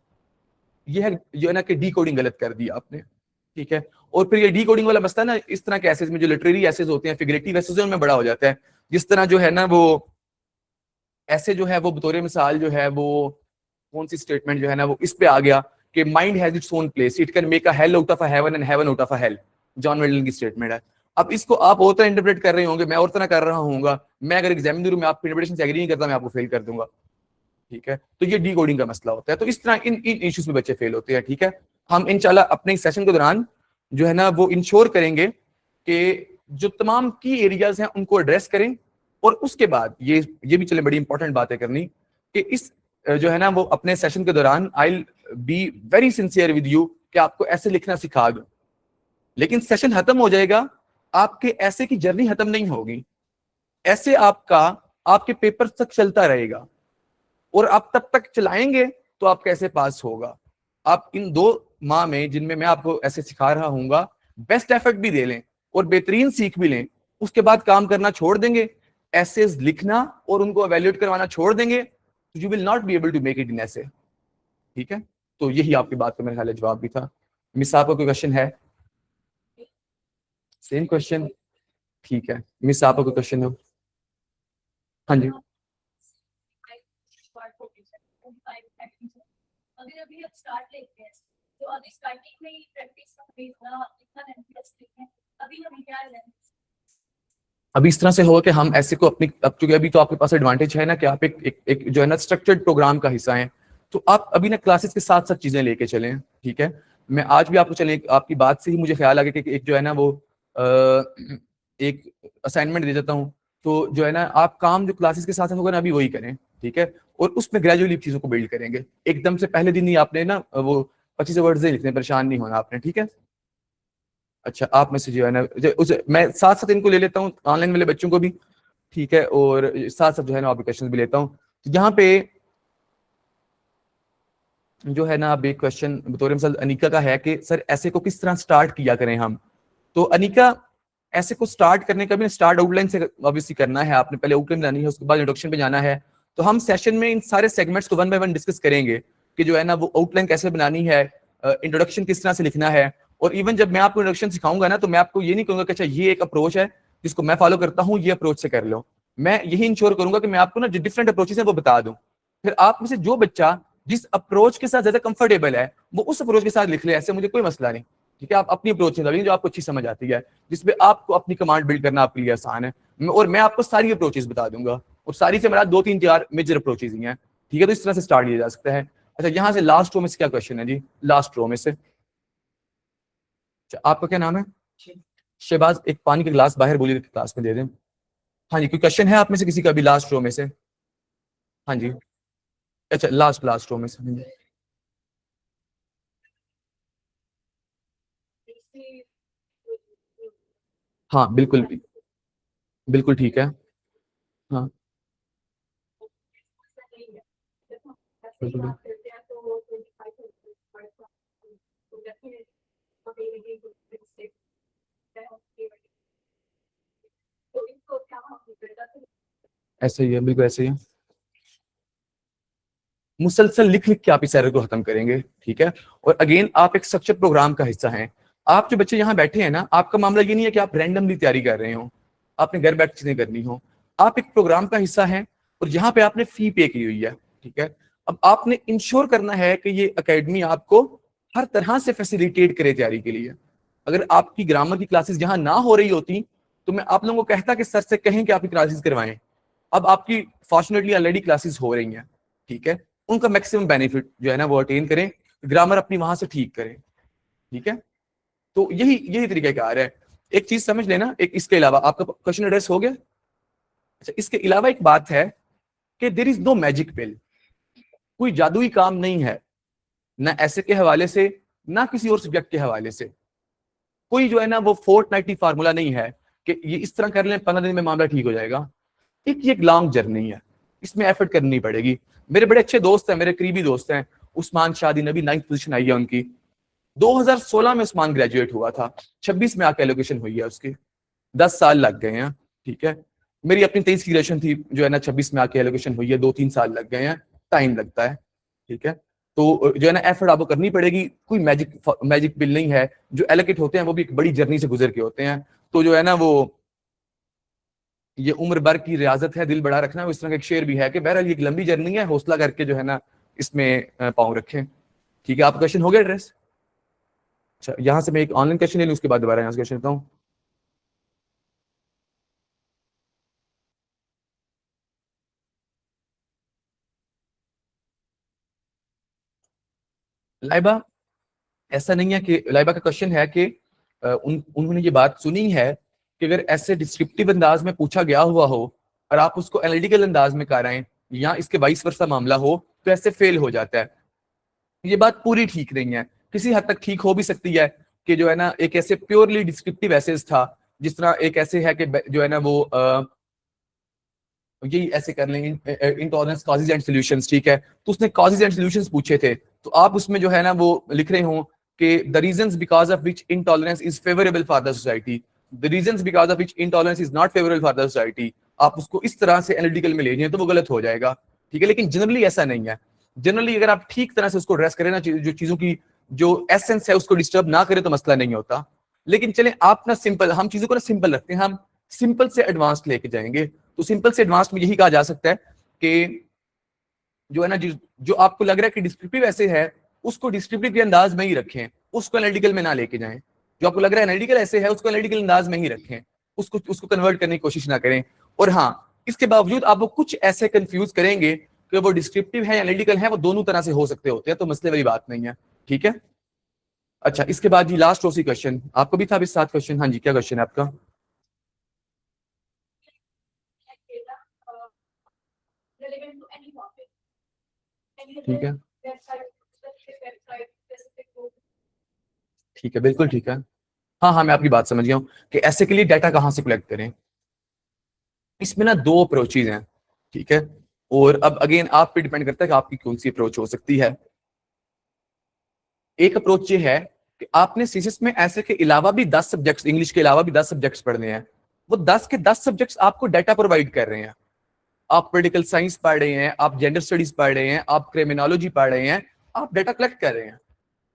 ये है जो है ना कि डी कोडिंग गलत कर दिया आपने। ठीक है, और फिर ये डी कोडिंग वाला मसला ना, इस तरह के एसेज में जो लिटरेरी एसेज होते हैं, फिगरेटिव एसेज में बड़ा हो जाता है। जिस तरह जो है ना वो ऐसे जो है वो बतौर मिसाल जो है वो कौन सी स्टेटमेंट जो है ना वो इस पे आ गया कि mind has its own place, it can make a hell out of a heaven and heaven out of a hello, John medal की स्टेटमेंट है। अब इसको आप और तरह इंटरप्रेट कर रहे होंगे, मैं और तरह कर रहा हूँ, मैं अगर एग्जाम दूं, मैं आपकी इंटरप्रिटेशन से एग्री नहीं करता, मैं आपको फेल कर दूंगा। ठीक है, तो ये डी कोडिंग का मसला होता है, तो इस तरह इन इश्यूज में बच्चे फेल होते हैं। ठीक है, हम इंशाल्लाह अपने सेशन के दौरान जो है ना वो इंश्योर करेंगे कि जो तमाम की एरियाज हैं उनको एड्रेस करें, और उसके बाद ये भी चले बड़ी इंपॉर्टेंट बात है करनी कि इस जो है ना वो अपने सेशन के दौरान I be very sincere with you कि आपको ऐसे लिखना सिखा दूं, लेकिन सेशन खत्म हो जाएगा, आपके ऐसे की जर्नी खत्म नहीं होगी, ऐसे आपके पेपर तक चलता रहेगा, और आप तब तक चलाएंगे तो आप कैसे पास होगा। आप इन 2 माह में जिनमें मैं आपको ऐसे सिखा रहा हूँ, बेस्ट एफर्ट भी दे लें और बेहतरीन सीख भी लें, उसके बाद काम करना छोड़ देंगे, एसेज लिखना और उनको एवेल्यूएट करवाना छोड़ देंगे, तो you will not be able to make it in essay. ठीक है, तो यही आपकी बात का मेरे ख्याल जवाब भी था। मिस आपका कोई क्वेश्चन है? Same question? ठीक है, मिस आपका कोई क्वेश्चन हो? हाँ जी। अगर अभी अब स्टार्ट लेते हैं तो अभी स्टार्टिंग में ही प्रैक्टिस का इतना इंटरेस्ट लेते हैं, अभी हमें क्या लेना? अभी इस तरह से होगा कि हम ऐसे को अपनी, अब चूंकि अभी तो आपके पास एडवांटेज है ना कि आप एक जो है ना स्ट्रक्चर्ड प्रोग्राम का हिस्सा हैं, तो आप अभी ना क्लासेस के साथ साथ चीजें लेके चलें। ठीक है, मैं आज भी आपको चले, आपकी बात से ही मुझे ख्याल आ गया कि एक जो है ना वो एक असाइनमेंट दे देता हूँ, तो जो है ना आप काम जो क्लासेस के साथ होगा ना अभी वही करें। ठीक है, और उसमें ग्रेजुअली चीजों को बिल्ड करेंगे, एकदम से पहले दिन ही आपने ना वो 25 वर्ड्स लिखने, परेशान नहीं होना आपने। ठीक है, अच्छा आप में से जो है ना मैं साथ साथ इनको ले लेता हूँ, ऑनलाइन वाले बच्चों को भी। ठीक है, और साथ साथ जो है ना क्वेश्चन भी लेता हूँ। तो यहाँ पे जो है ना अब एक क्वेश्चन बतौर मिसाल अनिका का है कि सर ऐसे को किस तरह स्टार्ट किया करें हम। तो अनिका, ऐसे को स्टार्ट करने का भी स्टार्ट आउटलाइन से ऑब्वियसली करना है, आपने पहले आउटलाइन बनानी है, उसके बाद इंट्रोडक्शन पे जाना है। तो हम सेशन में इन सारे सेगमेंट्स को 1 बाय 1 डिस्कस करेंगे कि जो है ना वो आउटलाइन कैसे बनानी है, इंट्रोडक्शन किस तरह से लिखना है। और इवन जब मैं आपको इंट्रोडक्शन सिखाऊंगा ना, तो मैं आपको ये नहीं कहूंगा कि अच्छा ये एक अप्रोच है जिसको मैं फॉलो करता हूँ, ये अप्रोच से कर लो। मैं यही इंश्योर करूंगा कि मैं आपको ना जो डिफरेंट अप्रोचेस है वो बता दूं, फिर आप में से जो बच्चा जिस अप्रोच के साथ ज्यादा कंफर्टेबल है वो उस अप्रोच के साथ लिख ले, ऐसे मुझे कोई मसला नहीं। ठीक है, आप अपनी अप्रोच से जो आपको अच्छी समझ आती है, जिसपे आपको अपनी कमांड बिल्ड करना आपके लिए आसान है, और मैं आपको सारी अप्रोचेस बता दूंगा, और सारी से मेरा 2 3 4 मेजर अप्रोचेस ही हैं। ठीक है, तो इस तरह से स्टार्ट किया जा सकता है। अच्छा, यहाँ से लास्ट रो में से क्या क्वेश्चन है जी? लास्ट रो में से आपका क्या नाम है? शहबाज, एक पानी का गिलास बाहर बोलिए क्लास में दे दें। हाँ जी, कोई क्वेश्चन है आप में से किसी का भी लास्ट रो में से? हाँ जी, अच्छा लास्ट रो में से। हाँ बिल्कुल, बिल्कुल ठीक है। हाँ बिल्कुल। ऐसे ही है, बिल्कुल ऐसे ही है। मुसलसल लिख लिख के आप इस एरर को खत्म करेंगे। ठीक है, और अगेन आप एक स्ट्रक्चर प्रोग्राम का हिस्सा हैं। आप जो बच्चे यहाँ बैठे हैं ना, आपका मामला ये नहीं है कि आप रैंडमली तैयारी कर रहे हो, आपने घर बैठ चीजें करनी हो, आप एक प्रोग्राम का हिस्सा हैं और यहाँ पे आपने फी पे की हुई है। ठीक है, अब आपने इंश्योर करना है कि ये अकेडमी आपको हर तरह से फैसिलिटेट करे तैयारी के लिए। अगर आपकी ग्रामर की क्लासेस यहाँ ना हो रही होती तो मैं आप लोगों को कहता कि सर से कहें कि आपकी क्लासेस करवाएं। अब आपकी फॉर्चुनेटली ऑलरेडी क्लासेस हो रही हैं, ठीक है, उनका मैक्सिमम बेनिफिट जो है ना वो अटेन करें, ग्रामर अपनी वहां से ठीक करें, ठीक है। तो यही यही तरीकाकार है। एक चीज समझ लेना, एक इसके अलावा आपका क्वेश्चन एड्रेस हो गया। अच्छा, इसके अलावा एक बात है कि देयर इज नो मैजिक पिल, कोई जादुई काम नहीं है, ना ऐसे के हवाले से ना किसी और सब्जेक्ट के हवाले से। कोई जो है ना वो फोर्टनाइटली फार्मूला नहीं है कि ये इस तरह कर लें 15 दिन में मामला ठीक हो जाएगा। एक लॉन्ग जर्नी है, इसमें एफर्ट करनी पड़ेगी। मेरे बड़े अच्छे दोस्त हैं, मेरे करीबी दोस्त हैं, उस्मान शादी नबी 9th पोजीशन आई है उनकी। 2016 में उस्मान ग्रेजुएट हुआ था, 26 में आके एलोकेशन हुई है उसकी, 10 साल लग गए हैं, ठीक है। मेरी अपनी 23 की ग्रेजुएशन थी, जो है ना 26 में आके एलोकेशन हुई है, 2-3 साल लग गए हैं, टाइम लगता है, ठीक है। तो जो है ना एफर्ट आपको करनी पड़ेगी, कोई मैजिक बिल नहीं है। जो एलोकेट होते हैं वो भी एक बड़ी जर्नी से गुजर के होते हैं। तो जो है ना वो ये उम्र भर की रियाजत है, दिल बड़ा रखना। इस तरह का एक शेर भी है कि बहरहाल ये एक लंबी जर्नी है, हौसला करके जो है ना इसमें पाँव रखें, ठीक है। आपका क्वेश्चन हो गया एड्रेस? अच्छा, यहाँ से मैं एक ऑनलाइन क्वेश्चन ले लूँ, उसके बाद दोबारा यहाँ से क्वेश्चन लेता हूँ। लाइबा, ऐसा नहीं है कि लाइबा का क्वेश्चन है कि उन्होंने ये बात सुनी है कि अगर ऐसे डिस्क्रिप्टिव अंदाज में पूछा गया हुआ हो और आप उसको एनालिटिकल अंदाज में कराएं या इसके वाइस वर्सा मामला हो तो ऐसे फेल हो जाता है। ये बात पूरी ठीक नहीं है, किसी हद तक ठीक हो भी सकती है कि जो है ना एक ऐसे प्योरली डिस्क्रिप्टिव एसेज था, जिस तरह एक ऐसे है कि जो है ना वो यही ऐसे कर लेंगे इंटॉलरेंस कॉजेज एंड सॉल्यूशंस, ठीक है। तो उसने कॉजेज एंड सॉल्यूशंस पूछे थे, तो आप उसमें जो है ना वो लिख रहे हो कि the reasons because of which intolerance is favourable for the society, the reasons because of which intolerance is not favourable for the society. आप उसको इस तरह से एनालिटिकल में ले जाए तो वो गलत हो जाएगा, ठीक है। लेकिन जनरली ऐसा नहीं है। जनरली अगर आप ठीक तरह से उसको एड्रेस करें ना, जो चीजों की जो एसेंस है उसको डिस्टर्ब ना करें तो मसला नहीं होता। लेकिन चले आप ना सिंपल, हम चीजों को ना सिंपल रखते हैं, हम सिंपल से एडवांस लेके जाएंगे। तो सिंपल से एडवांस में यही कहा जा सकता है कि जो है ना जो आपको लग रहा है कि डिस्क्रिप्टिव ऐसे है, उसको डिस्क्रिप्टिव के अंदाज में ही रखें, उसको एनालिटिकल में ना लेके जाएं। जो आपको लग रहा है एनालिटिकल ऐसे है, उसको एनालिटिकल अंदाज में ही रखें, उसको कन्वर्ट करने की कोशिश ना करें। और हाँ, इसके बावजूद आप वो कुछ ऐसे कंफ्यूज करेंगे कि वो डिस्क्रिप्टिव है या एनालिटिकल है, वो दोनों तरह से हो सकते होते हैं, तो मसले वाली बात नहीं है, ठीक है। अच्छा, इसके बाद जी लास्ट रोसी क्वेश्चन आपको भी था अभी 7 क्वेश्चन। हाँ जी, क्या क्वेश्चन है आपका? relevant to any topic. Any ठीक है, website, specific website, specific book. ठीक है, बिल्कुल ठीक है। हाँ हाँ, मैं आपकी बात समझ गया हूँ कि ऐसे के लिए डाटा कहाँ से कलेक्ट करें। इसमें ना 2 अप्रोचेज हैं, ठीक है। और अब अगेन आप पे डिपेंड करता है कि आपकी कौन सी अप्रोच हो सकती है। एक अप्रोच ये है कि आपने सीसीएस में ऐसे के अलावा भी 10 सब्जेक्ट्स, इंग्लिश के अलावा भी 10 सब्जेक्ट्स पढ़ने हैं। वो 10 के 10 सब्जेक्ट्स आपको डाटा प्रोवाइड कर रहे हैं। आप पोलिटिकल साइंस पढ़ रहे हैं, आप जेंडर स्टडीज पढ़ रहे हैं, आप क्रिमिनोलॉजी पढ़ रहे हैं, आप डाटा कलेक्ट कर रहे हैं,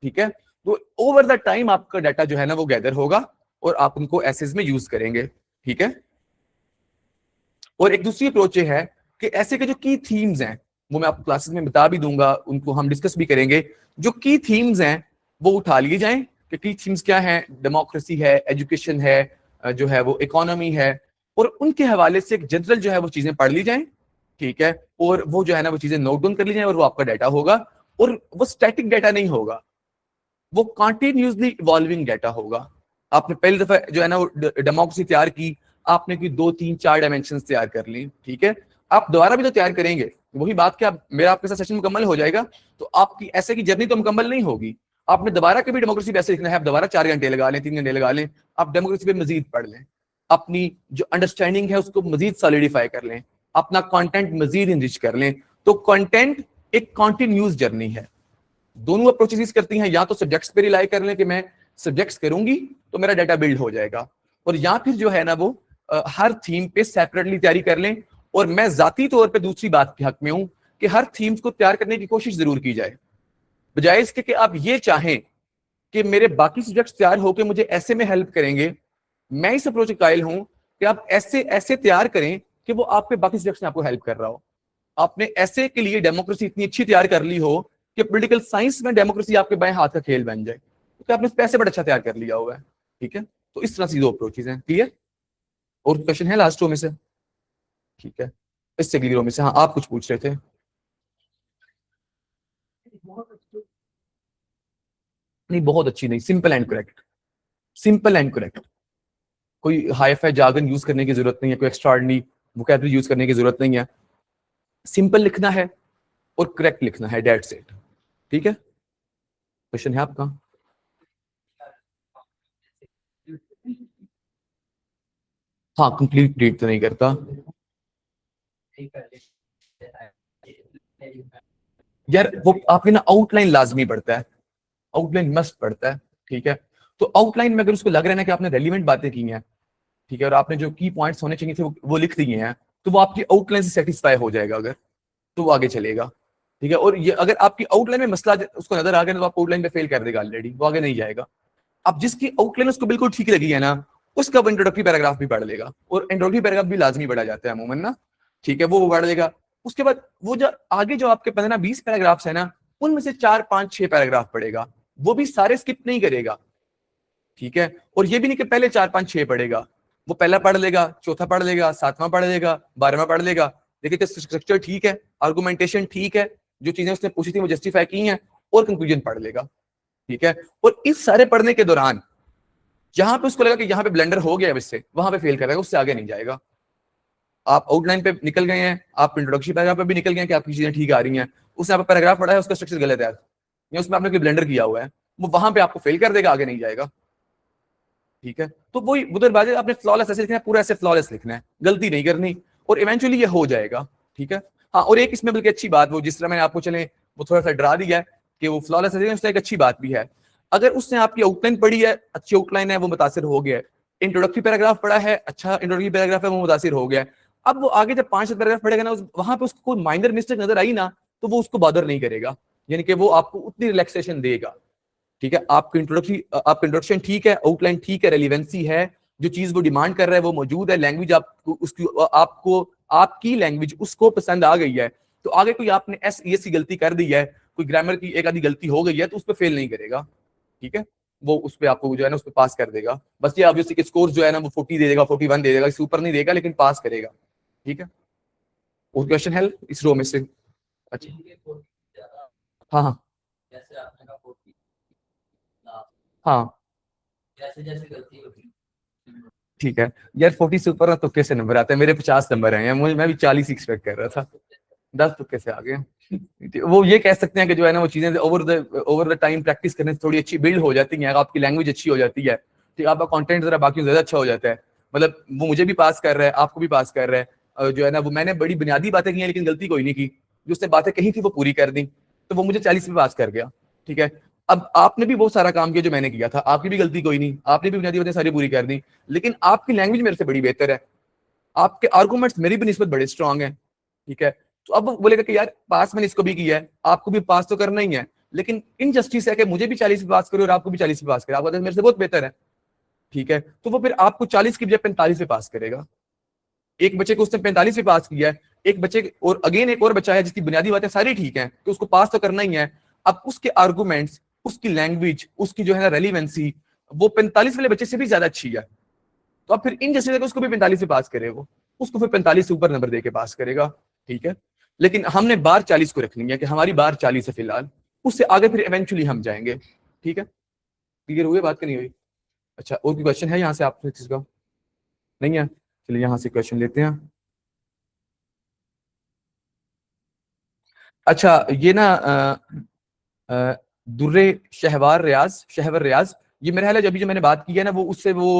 ठीक है। तो ओवर द टाइम आपका डाटा जो है ना वो गैदर होगा और आप उनको एसेज में यूज करेंगे, ठीक है। और एक दूसरी अप्रोच ये है कि ऐसे के जो की थीम्स हैं वो मैं आपको क्लासेस में बता भी दूंगा, उनको हम डिस्कस भी करेंगे। जो की थीम्स हैं वो उठा लिए जाएं कि की थीम्स क्या हैं, डेमोक्रेसी है, एजुकेशन है, जो है वो इकोनॉमी है, और उनके हवाले से एक जनरल जो है वो चीजें पढ़ ली जाएं, ठीक है। और वो जो है ना वो चीजें नोट डाउन कर ली जाएं और वो आपका डाटा होगा। और वो स्टैटिक डाटा नहीं होगा, वो कंटिन्यूअसली इवॉल्विंग डाटा होगा। आपने पहली दफा जो है ना वो डेमोक्रेसी तैयार की, आपने कोई 2-3-4 डायमेंशन तैयार कर ली, ठीक है। आप दोबारा भी तो तैयार करेंगे, वही बात कि आप मेरा आपके साथ सेशन मुकम्मल हो जाएगा तो आपकी ऐसे की जर्नी तो मुकम्मल नहीं होगी। आपने दोबारा कभी डेमोक्रेसी पे ऐसे लिखना है, आप दोबारा 4 घंटे लगा लें, 3 घंटे लगा लें, आप डेमोक्रेसी पे मजीद पढ़ लें, अपनी जो अंडरस्टैंडिंग है उसको मजीद सॉलिडिफाई कर लें, अपना कंटेंट मजीद इनरिच कर लें। तो कंटेंट एक कॉन्टिन्यूस जर्नी है। दोनों अप्रोचेस करती हैं, या तो सब्जेक्ट्स पे रिलाई कर लें कि मैं सब्जेक्ट्स करूंगी तो मेरा डाटा बिल्ड हो जाएगा, और या फिर जो है ना वो हर थीम पे सेपरेटली तैयारी कर लें। और मैं जाती तौर पे दूसरी बात के हक में हूं कि हर थीम्स को तैयार करने की कोशिश जरूर की जाए, बजाय इसके कि आप ये चाहें कि मेरे बाकी सब्जेक्ट्स तैयार होकर मुझे ऐसे में हेल्प करेंगे। मैं इस अप्रोच का कायल हूं कि आप ऐसे ऐसे तैयार करें कि वो आपके बाकी सब्जेक्ट्स में आपको हेल्प कर रहा हो। आपने ऐसे के लिए डेमोक्रेसी इतनी अच्छी तैयार कर ली हो कि पॉलिटिकल साइंस में डेमोक्रेसी आपके बाएं हाथ का खेल बन जाए, तो आपने पैसे बड़ा अच्छा तैयार कर लिया हुआ है, ठीक है। तो इस तरह से 2 अप्रोचेज हैं, क्लियर। और क्वेश्चन है लास्ट रो में से? ठीक है, इससे अगली रो में से। हाँ, आप कुछ पूछ रहे थे। नहीं, बहुत अच्छी नहीं, simple and correct, simple and correct. कोई हाई फाई जार्गन यूज करने की जरूरत नहीं है, कोई एक्स्ट्राऑर्डिनरी वोकैबुलरी यूज करने की जरूरत नहीं है। सिंपल लिखना है और करेक्ट लिखना है, दैट्स इट। ठीक है, क्वेश्चन है आपका? हाँ, कंप्लीट रीड तो नहीं करता यार, वो आपने ना आउटलाइन लाजमी पढ़ता है, आउटलाइन मस्ट पढ़ता है। ठीक है, तो आउटलाइन में अगर उसको लग रहा है ना कि आपने रेलिवेंट बातें की हैं, ठीक है, और आपने जो की पॉइंट्स होने चाहिए थे वो लिख दिए हैं, तो वो आपकी आउटलाइन से सेटिस्फाई हो जाएगा अगर, तो वो आगे चलेगा। ठीक है, और ये अगर आपकी आउटलाइन में मसला उसको नजर आ गया तो आप आउटलाइन पे फेल कर देगा ऑलरेडी, वो आगे नहीं जाएगा। अब जिसकी आउटलाइन उसको बिल्कुल ठीक लगी है ना, उसका वो इंट्रोडक्टरी पैराग्राफ भी पढ़ लेगा, और इंट्रोडक्टरी पैराग्राफ भी लाजमी पढ़ा जाता है अमूमन ना। ठीक है, वो पढ़ लेगा। उसके बाद वो जो आगे जो आपके 15-20 पैराग्राफ्स है ना, उनमें से 4-5-6 पैराग्राफ पढ़ेगा, वो भी सारे स्किप नहीं करेगा। ठीक है, और ये भी नहीं कि पहले 4-5-6 पढ़ेगा, वो पहला पढ़ लेगा, चौथा पढ़ लेगा, 7वां पढ़ लेगा, 12वां पढ़ लेगा। देखिए स्ट्रक्चर ठीक है, आर्गुमेंटेशन ठीक है, जो चीजें उसने पूछी थी वो जस्टिफाई की हैं, और कंक्लूजन पढ़ लेगा। ठीक है, और इस सारे पढ़ने के दौरान जहां पे उसको लगा कि यहाँ पे ब्लेंडर हो गया इससे, वहां पे फेल करेगा, उससे आगे नहीं जाएगा। आप आउटलाइन पे निकल गए हैं, आप इंट्रोडक्शन पैराग्राफ पे भी निकल गए हैं कि आपकी चीजें ठीक आ रही हैं, उसने आपका पैराग्राफ पढ़ा है, उसका स्ट्रक्चर गलत है या उसमें आपने कोई ब्लेंडर किया हुआ है, वो वहां पे आपको फेल कर देगा, आगे नहीं जाएगा। ठीक है, तो वही उधर बाजे आपने फ्लॉलेस ऐसे लिखना है, पूरा ऐसे फ्लॉलेस लिखना है, गलती नहीं करनी, और इवेंचुअली ये हो जाएगा। ठीक है, हाँ, और एक इसमें बल्कि अच्छी बात, वो जिस तरह मैंने आपको चले वो थोड़ा सा डरा दिया है कि वो फ्लॉलेस है, उससे एक अच्छी बात भी है, अगर उसने आपकी आउटलाइन पढ़ी है, अच्छी आउटलाइन है, वो मुतासिर हो गया है, इंट्रोडक्टरी पैराग्राफ पढ़ा है, अच्छा इंट्रोडक्टरी पैराग्राफ है, वो मुतासिर हो गया है, अब वो आगे जब 5 पैराग्राफ पढ़ेगा ना, वहां पे उसको कोई माइनर मिस्टेक नजर आई ना, तो वो उसको बॉदर नहीं करेगा, यानी कि वो आपको उतनी रिलैक्सेशन देगा। ठीक है, आपकी इंट्रोडक्शन ठीक है, आउटलाइन ठीक है, रेलिवेंसी है, जो चीज वो डिमांड कर रहा है वो मौजूद है, लैंग्वेज आपको आपकी लैंग्वेज उसको पसंद आ गई है, तो आगे कोई आपने एस की गलती कर दी है, कोई ग्रामर की एक आधी गलती हो गई है, तो उस पर फेल नहीं करेगा। ठीक है, वो उस पर आपको जो है ना उस पर पास कर देगा। बस ये ऑब्वियसली स्कोर जो है ना वो 40 दे देगा, 41 दे देगा, इससे ऊपर नहीं देगा, लेकिन पास करेगा। ठीक है, और क्वेश्चन है इस रो में से? अच्छा, हाँ हाँ हाँ, ठीक है यार, 40 से ऊपर तुक्के से नंबर आते हैं, मेरे 50 नंबर हैं, मैं भी 40 एक्सपेक्ट कर रहा था, 10 तुक्के से आ गए। वो ये कह सकते हैं कि जो है ना वो चीजें ओवर द टाइम प्रैक्टिस करने से थोड़ी अच्छी बिल्ड हो जाती है, आपकी लैंग्वेज अच्छी हो जाती है, ठीक, आपका कंटेंट जरा बाकी ज्यादा अच्छा हो जाता है। मतलब वो मुझे भी पास कर रहा है, आपको भी पास कर रहा है, जो है ना वो मैंने बड़ी बुनियादी बातें की हैं, लेकिन गलती कोई नहीं की, जो उसने बातें कही थी वो पूरी कर दी, तो वो मुझे 40 में पास कर गया। ठीक है, अब आपने भी बहुत सारा काम किया जो मैंने किया था, आपकी भी गलती कोई नहीं, आपने भी बुनियादी बातें सारी पूरी कर दी, लेकिन आपकी लैंग्वेज मेरे से बड़ी बेहतर है, आपके आर्गूमेंट्स मेरी भी निस्बत बड़े स्ट्रांग हैं। ठीक है, तो अब बोलेगा कि यार पास मैंने इसको भी किया है, आपको भी पास तो करना ही है, लेकिन इनजस्टिस है कि मुझे भी 40 पे पास करो और आपको भी 40 पे पास करे, आपका मेरे से बहुत बेहतर है। ठीक है, तो वो फिर आपको 40 की बजाय 45 पे पास करेगा। एक बच्चे को उसने 45 पे पास किया है, एक बच्चे और अगेन एक और बच्चा है जिसकी बुनियादी बातें सारी ठीक है, तो उसको पास तो करना ही है। अब उसके आर्गूमेंट्स, उसकी लैंग्वेज, उसकी जो है ना रेलिवेंसी, वो 45 वाले बच्चे से भी ज्यादा अच्छी है, तो अब फिर इन जैसे उसको भी 45 से पास करे, वो उसको फिर 45 से ऊपर नंबर देके पास करेगा। ठीक है, लेकिन हमने बार 40 को रखनी है कि हमारी बार 40 है फिलहाल, उससे आगे फिर इवेंचुअली हम जाएंगे। ठीक है, क्लियर हुई बात? नहीं हुई? अच्छा, और भी क्वेश्चन है यहाँ से आप किसका? नहीं है, चलिए यहाँ से क्वेश्चन लेते हैं। अच्छा, ये ना दुर्रे शहवर रियाज, ये मेरा ख्याल है अभी जो मैंने बात की है ना वो उससे वो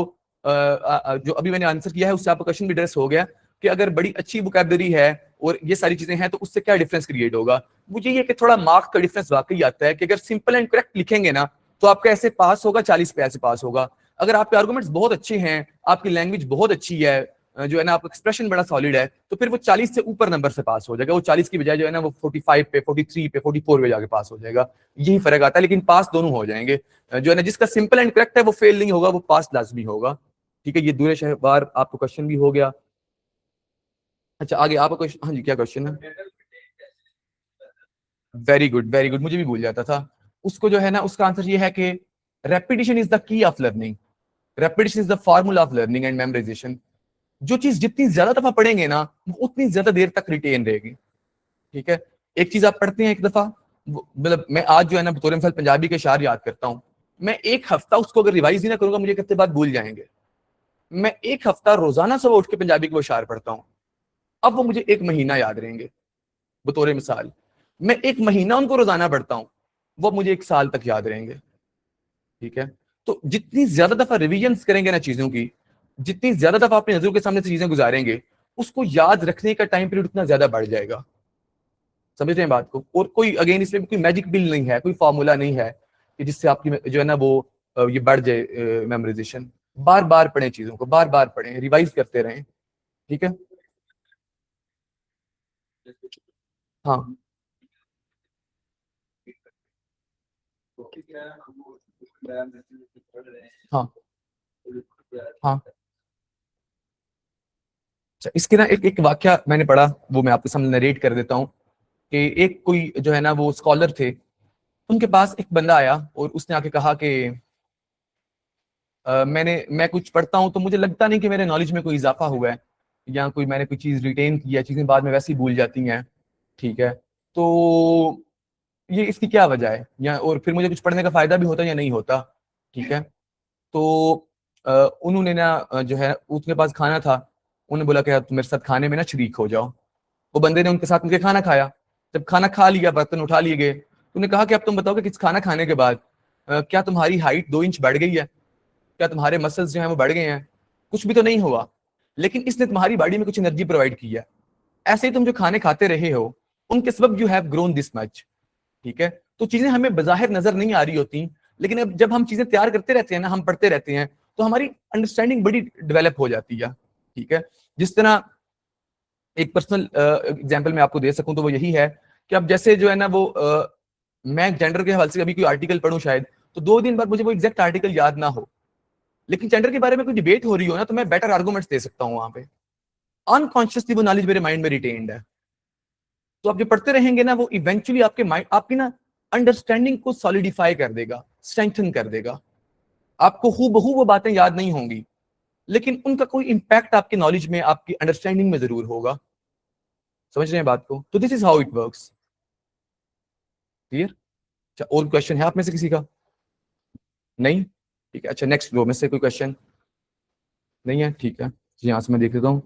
जो अभी मैंने आंसर किया है उससे आपका क्वेश्चन भी ड्रेस हो गया कि अगर बड़ी अच्छी वोकैबुलरी है और ये सारी चीजें हैं तो उससे क्या डिफरेंस क्रिएट होगा। मुझे ये कि थोड़ा मार्क का डिफरेंस वाकई आता है कि अगर सिंपल एंड करेक्ट लिखेंगे ना तो आपका ऐसे पास होगा, 40 पे ऐसे पास होगा। अगर आपके आर्गुमेंट्स बहुत अच्छे हैं, आपकी लैंग्वेज बहुत अच्छी है, जो है ना आपका एक्सप्रेशन बड़ा सॉलिड है, तो फिर वो 40 से ऊपर नंबर से पास हो जाएगा, वो 40 की बजाय जो है ना वो 45 पे, 43 पे, 44 पे जाके पास हो जाएगा। यही फर्क आता है, लेकिन पास दोनों हो जाएंगे। जो है ना जिसका सिंपल एंड करेक्ट है वो फेल नहीं होगा, वो पास लाजमी होगा। ठीक है, ये दूर शहबार आपको क्वेश्चन भी हो गया। अच्छा, आगे आपका क्वेश्चन, हाँ जी, क्या क्वेश्चन है? वेरी गुड, वेरी गुड, मुझे भी भूल जाता था। उसको जो है ना उसका आंसर ये है कि repetition is the key of learning, repetition is the formula of learning and memorisation. जो चीज जितनी ज्यादा दफा पढ़ेंगे ना वो उतनी ज्यादा देर तक रिटेन रहेगी। ठीक है, एक चीज आप पढ़ते हैं एक दफा, मतलब मैं आज जो है ना बतौर मिसाल पंजाबी के शार याद करता हूँ, मैं एक हफ्ता उसको अगर रिवाइज ही ना करूंगा मुझे एक हफ्ते बाद भूल जाएंगे। मैं एक हफ्ता रोजाना सुबह उठ के पंजाबी के वो शार पढ़ता हूँ, अब वो मुझे एक महीना याद रहेंगे। बतौर मिसाल मैं एक महीना उनको रोजाना पढ़ता हूँ, वो मुझे एक साल तक याद रहेंगे। ठीक है, तो जितनी ज्यादा दफा रिविजन करेंगे ना चीजों की, जितनी ज्यादा दफा अपनी नजरों के सामने से चीजें गुजारेंगे, उसको याद रखने का टाइम पीरियड उतना ज्यादा बढ़ जाएगा। समझ रहे हैं बात को? और कोई अगेन इसमें कोई मैजिक बिल नहीं है, कोई फॉर्मूला नहीं है कि जिससे आपकी जो है ना वो ये बढ़ जाए मेमोराइजेशन। बार बार पढ़ें चीजों को, बार बार पढ़ें, रिवाइज करते रहें। ठीक है, हाँ हाँ हाँ। अच्छा, इसके ना एक एक वाक्य मैंने पढ़ा, वो मैं आपके सामने नरेट कर देता हूँ कि एक कोई जो है ना वो स्कॉलर थे, उनके पास एक बंदा आया और उसने आके कहा कि मैं कुछ पढ़ता हूँ तो मुझे लगता नहीं कि मेरे नॉलेज में कोई इजाफा हुआ है, या कोई मैंने कोई चीज रिटेन की है, चीजें बाद में वैसे ही भूल जाती हैं। ठीक है, तो ये इसकी क्या वजह है, या और फिर मुझे कुछ पढ़ने का फायदा भी होता है या नहीं होता। ठीक है, तो उन्होंने ना जो है उसके पास खाना था, उन्होंने बोला कि यार तुम मेरे साथ खाने में ना शरीक हो जाओ। वो बंदे ने उनके साथ मिलकर खाना खाया। जब खाना खा लिया, बर्तन उठा लिए गए, तो उन्होंने कहा कि अब तुम बताओ कि किस खाना खाने के बाद क्या तुम्हारी हाइट 2 इंच बढ़ गई है, क्या तुम्हारे मसल्स जो हैं वो बढ़ गए हैं? कुछ भी तो नहीं हुआ, लेकिन इसने तुम्हारी बॉडी में कुछ एनर्जी प्रोवाइड की है। ऐसे ही तुम जो खाने खाते रहे हो उनके सबब you have grown this much. ठीक है, तो चीजें हमें बजाहिर नजर नहीं आ रही होती, लेकिन अब जब हम चीजें तैयार करते रहते हैं ना, हम पढ़ते रहते हैं, तो हमारी अंडरस्टैंडिंग बड़ी डेवलप हो जाती है। ठीक है, जिस तरह एक पर्सनल एग्जांपल मैं आपको दे सकूं तो वो यही है कि अब जैसे जो है ना वो मैं जेंडर के हवाले से अभी कोई आर्टिकल पढ़ूं शायद, तो 2 दिन बाद मुझे वो एग्जैक्ट आर्टिकल याद ना हो, लेकिन जेंडर के बारे में कोई डिबेट हो रही हो ना तो मैं बेटर आर्गूमेंट्स दे सकता हूँ वहां पे। अनकॉन्शियसली वो नॉलेज मेरे माइंड में रिटेन्ड है। तो आप जो पढ़ते रहेंगे ना वो इवेंचुअली आपके माइंड, आपकी ना अंडरस्टैंडिंग को सॉलिडिफाई कर देगा, स्ट्रेंथन कर देगा। आपको हूबहू वो बातें याद नहीं होंगी, लेकिन उनका कोई इंपैक्ट आपके नॉलेज में, आपकी अंडरस्टैंडिंग में जरूर होगा। समझ रहे हैं बात को? तो this is how it works. Clear? अच्छा, और क्वेश्चन है आप में से किसी का? नहीं? ठीक है, अच्छा नेक्स्ट रो में से कोई क्वेश्चन नहीं है? ठीक है, यहाँ से मैं देख लेता हूँ।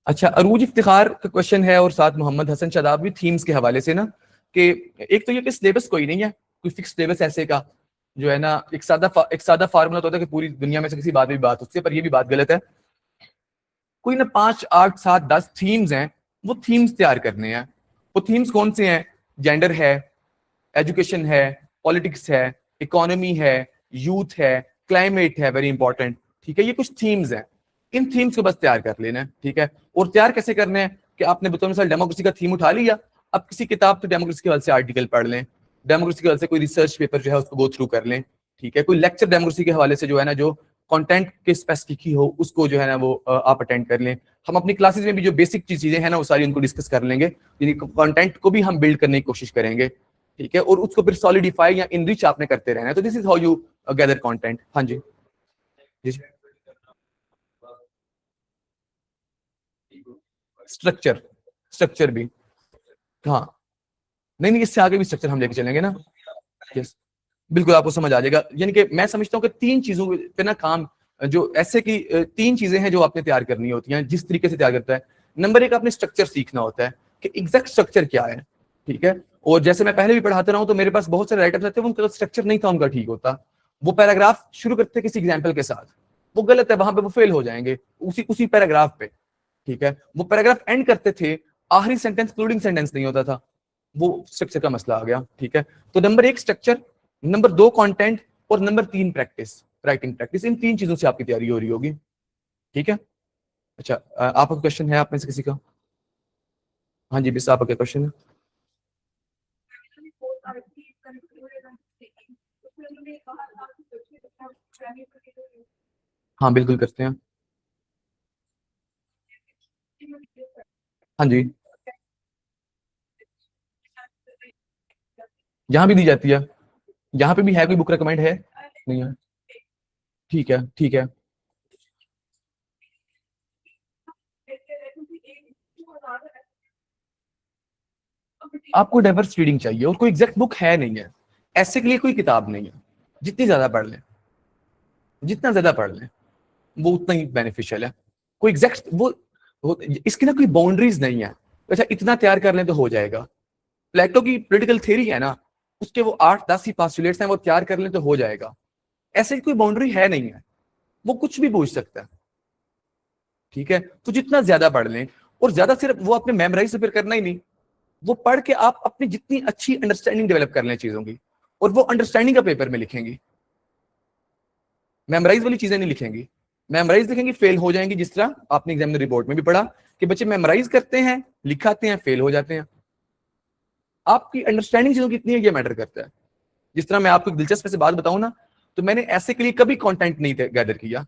अच्छा, अरूज इफ्तिखार का क्वेश्चन है और साथ मोहम्मद हसन शादाब भी थीम्स के हवाले से ना, कि एक तो ये कि सिलेबस कोई नहीं है, कोई फिक्स सिलेबस ऐसे का जो है ना, एक सादा फार्मूला तो होता है कि पूरी दुनिया में से किसी बात भी बात उससे, पर ये भी बात गलत है। कोई ना 5 8 7 10 थीम्स हैं, वो थीम्स तैयार करने हैं। वो थीम्स कौन से हैं? जेंडर है, एजुकेशन है, पॉलिटिक्स है, इकोनॉमी है, यूथ है, क्लाइमेट है, वेरी इंपॉर्टेंट। ठीक है, ये कुछ थीम्स हैं, इन थीम्स को बस तैयार कर लेना है। ठीक है, और तैयार कैसे करने हैं कि आपने बतौर मिसाल डेमोक्रेसी का थीम उठा लिया, अब किसी किताब तो डेमोक्रेसी के हवाले से आर्टिकल पढ़ लें, डेमोक्रेसी के हवाले से कोई रिसर्च पेपर जो है उसको गो थ्रू कर लें। ठीक है, कोई लेक्चर डेमोक्रेसी के हवाले से जो है ना जो कंटेंट के स्पेसिफिक ही हो उसको जो है ना वो आप अटेंड कर लें। हम अपनी क्लासेस में भी जो बेसिक चीजें हैं ना वो सारी उनको डिस्कस कर लेंगे, यानी कंटेंट को भी हम बिल्ड करने की कोशिश करेंगे। ठीक है, और उसको फिर सॉलिडिफाई या इनरिच आपने करते रहना है। तो this is how you gather content. हाँ जी जी। स्ट्रक्चर, स्ट्रक्चर भी, हाँ। नहीं नहीं, इससे आगे भी स्ट्रक्चर हम लेके चलेंगे ना। यस, बिल्कुल आपको समझ आ जाएगा। यानी कि मैं समझता हूँ कि 3 चीजों पे ना काम, जो ऐसे की 3 चीजें हैं जो आपने तैयार करनी होती हैं, जिस तरीके से तैयार करता है। नंबर 1, आपने स्ट्रक्चर सीखना होता है कि एग्जैक्ट स्ट्रक्चर क्या है। ठीक है, और जैसे मैं पहले भी पढ़ाता रहा हूँ तो मेरे पास बहुत सारे राइटर्स रहते हैं, उनका स्ट्रक्चर नहीं था उनका ठीक होता। वो पैराग्राफ शुरू करते किसी एग्जाम्पल के साथ, वो गलत है, वहां पे वो फेल हो जाएंगे उसी उसी पैराग्राफ पे। ठीक है, वो पैराग्राफ एंड करते थे, आखिरी सेंटेंस क्लूडिंग सेंटेंस नहीं होता था, वो स्ट्रक्चर का मसला आ गया। ठीक है, तो नंबर 1 स्ट्रक्चर, नंबर 2 कंटेंट, और नंबर 3 प्रैक्टिस, राइटिंग प्रैक्टिस। इन 3 चीजों से आपकी तैयारी हो रही होगी। ठीक है, अच्छा आपका क्वेश्चन है आप में से किसी का? हाँ जी, बिस आपका क्या क्वेश्चन है? हाँ बिल्कुल करते हैं। हाँ जी, यहाँ भी दी जाती है, यहाँ पे भी है, कोई बुक रिकमेंड है? नहीं है? ठीक है, ठीक है। आपको डाइवर्स रीडिंग चाहिए और कोई एग्जैक्ट बुक है नहीं है, ऐसे के लिए कोई किताब नहीं है। जितनी ज्यादा पढ़ लें, जितना ज्यादा पढ़ लें वो उतना ही बेनिफिशियल है। कोई एग्जैक्ट वो इसकी ना कोई बाउंड्रीज नहीं है, अच्छा इतना तैयार कर लें तो हो जाएगा। प्लेटो की पॉलिटिकल थ्योरी है ना, उसके वो 8-10 ही पोस्टुलेट्स हैं, वो तैयार कर लें तो हो जाएगा। ऐसे कोई बाउंड्री है नहीं है, वो कुछ भी पूछ सकता है, ठीक है। तो जितना ज्यादा पढ़ लें, और ज्यादा सिर्फ वो अपने मेमोराइज से फिर करना ही नहीं, वो पढ़ के आप अपनी जितनी अच्छी अंडरस्टैंडिंग डेवलप कर लें चीजों की, और वो अंडरस्टैंडिंग का पेपर में लिखेंगी, मेमोराइज वाली चीजें नहीं लिखेंगी। मेमोराइज लिखेंगी फेल हो जाएंगी, जिस तरह आपने एग्जामिनर रिपोर्ट में भी पढ़ा कि बच्चे मेमोराइज करते हैं, लिखाते हैं, फेल हो जाते हैं। आपकी अंडरस्टैंडिंग चीजों की कितनी है ये मैटर करता है। जिस तरह मैं आपको एक दिलचस्प से बात बताऊं ना, तो मैंने ऐसे के लिए कभी कंटेंट नहीं गैदर किया,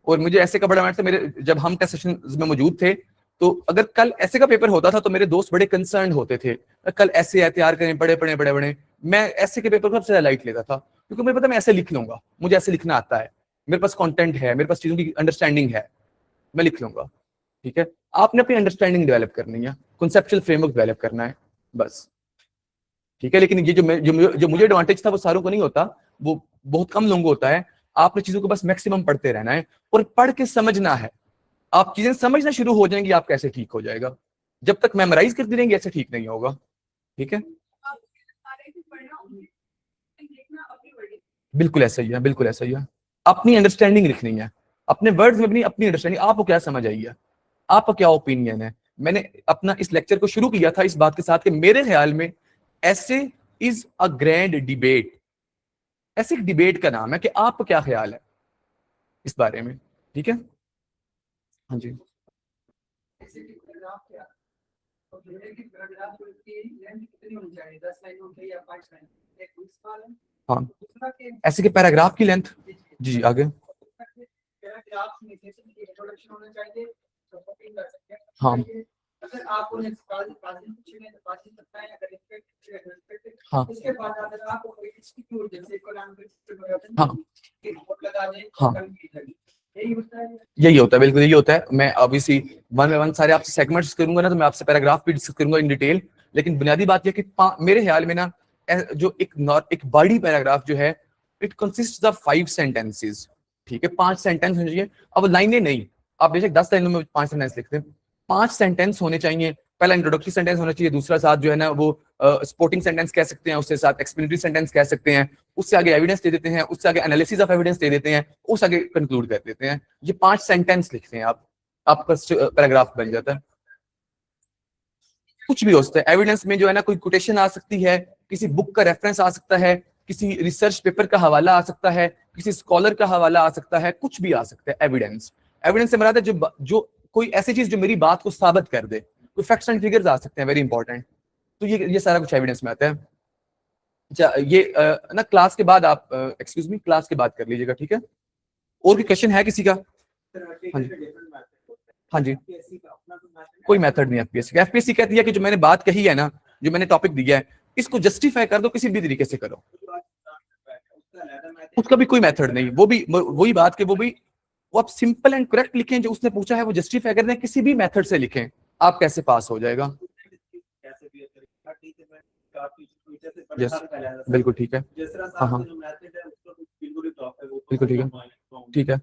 और मुझे ऐसे का बड़ा मैटर, मेरे जब हम टेस्ट सेशन में मौजूद थे, तो अगर कल ऐसे का पेपर होता था तो मेरे दोस्त बड़े कंसर्न होते थे, कल ऐसे तैयार करें, बड़े। मैं ऐसे के पेपर को सबसे लाइट लेता था, क्योंकि मुझे पता मैं ऐसे लिख लूंगा, मुझे ऐसे लिखना आता है, मेरे पास कंटेंट है, मेरे पास चीजों की अंडरस्टैंडिंग है, मैं लिख लूंगा, ठीक है। आपने अपनी अंडरस्टैंडिंग डेवलप करनी है, कॉन्सेप्चुअल फ्रेमवर्क डेवलप करना है, बस, ठीक है। लेकिन ये जो मुझे एडवांटेज था वो सारों को नहीं होता, वो बहुत कम लोगों को होता है। आपने चीजों को बस मैक्सिमम पढ़ते रहना है और पढ़ के समझना है। आप चीजें समझना शुरू हो जाएंगी, आप कैसे ठीक हो जाएगा। जब तक मेमोराइज करती रहेंगे ऐसे ठीक नहीं होगा, ठीक है। बिल्कुल ऐसा ही है, बिल्कुल ऐसा ही है। अपनी अंडरस्टैंडिंग लिखनी है, अपने वर्ड्स में अपनी अंडरस्टैंडिंग, आपको क्या समझ आई है, आपका क्या ओपिनियन है। मैंने अपना इस लेक्चर को शुरू किया था इस बात के साथ कि मेरे ख्याल में ऐसे इज अ ग्रैंड डिबेट, ऐसे एक डिबेट का नाम है कि आपका क्या ख्याल है इस बारे में, ठीक है। हाँ जी, हाँ, ऐसे के पैराग्राफ की लेंथ, जी आगे, हाँ, अगर आप उन्हें हाँ, उसके बाद अगर आप इंस्टीट्यूट जैसे हाँ, लगा दें, हाँ, यही होता है, यही होता है, बिल्कुल यही होता है। मैं ऑब्वियसली वन बाय वन सारे आपसे सेगमेंट्स करूंगा ना, तो मैं आपसे पैराग्राफ भी डिस्कस करूंगा इन डिटेल। लेकिन बुनियादी बात यह कि मेरे ख्याल में ना, जो एक बॉडी पैराग्राफ जो है, इट कंसिस्ट ऑफ 5 सेंटेंसेस, ठीक है। 5 सेंटेंस होने चाहिए। अब लाइनें नहीं, आप बेशक 10 लाइनों में 5 सेंटेंस लिखते हैं, 5 सेंटेंस होने चाहिए। पहला इंट्रोडक्टरी सेंटेंस होना चाहिए, दूसरा साथ जो है ना वो सपोर्टिंग सेंटेंस कह सकते हैं, उससे साथ एक्सप्लेनेटरी सेंटेंस कह सकते हैं, उससे आगे एविडेंस दे देते हैं, उससे आगे एनालिसिस ऑफ एविडेंस दे देते हैं, उससे आगे कंक्लूड कर देते हैं। ये 5 सेंटेंस लिखते हैं आप, आपका पैराग्राफ बन जाता है। कुछ भी हो सकता है एविडेंस में, जो है ना कोई कोटेशन आ सकती है, किसी बुक का रेफरेंस आ सकता है, किसी रिसर्च पेपर का हवाला आ सकता है, किसी स्कॉलर का हवाला आ सकता है, कुछ भी आ सकता है। एविडेंस से मुराद है जो कोई ऐसी चीज जो मेरी बात को साबित कर दे, कोई फैक्ट्स एंड फिगर्स आ सकते हैं, वेरी इंपॉर्टेंट। तो ये सारा कुछ एविडेंस में आता है। अच्छा, ये ना क्लास के बाद आप एक्सक्यूज मी, क्लास के बाद कर लीजिएगा, ठीक है। और भी क्वेश्चन है किसी का? हाँ जी, हाँ जी, कोई मेथड नहीं एफपीएससी का। एफपीएससी कहती है कि जो मैंने बात कही है ना, जो मैंने टॉपिक दिया है, इसको जस्टिफाई कर दो, किसी भी तरीके से करो, उसका भी कोई मेथड नहीं। वो भी वही बात कि वो आप सिंपल एंड करेक्ट लिखें, जो उसने पूछा है वो जस्टिफाई कर दें, किसी भी मेथड से लिखें, आप कैसे पास हो जाएगा। यस, बिल्कुल ठीक है, हाँ हाँ, बिल्कुल ठीक है, ठीक है।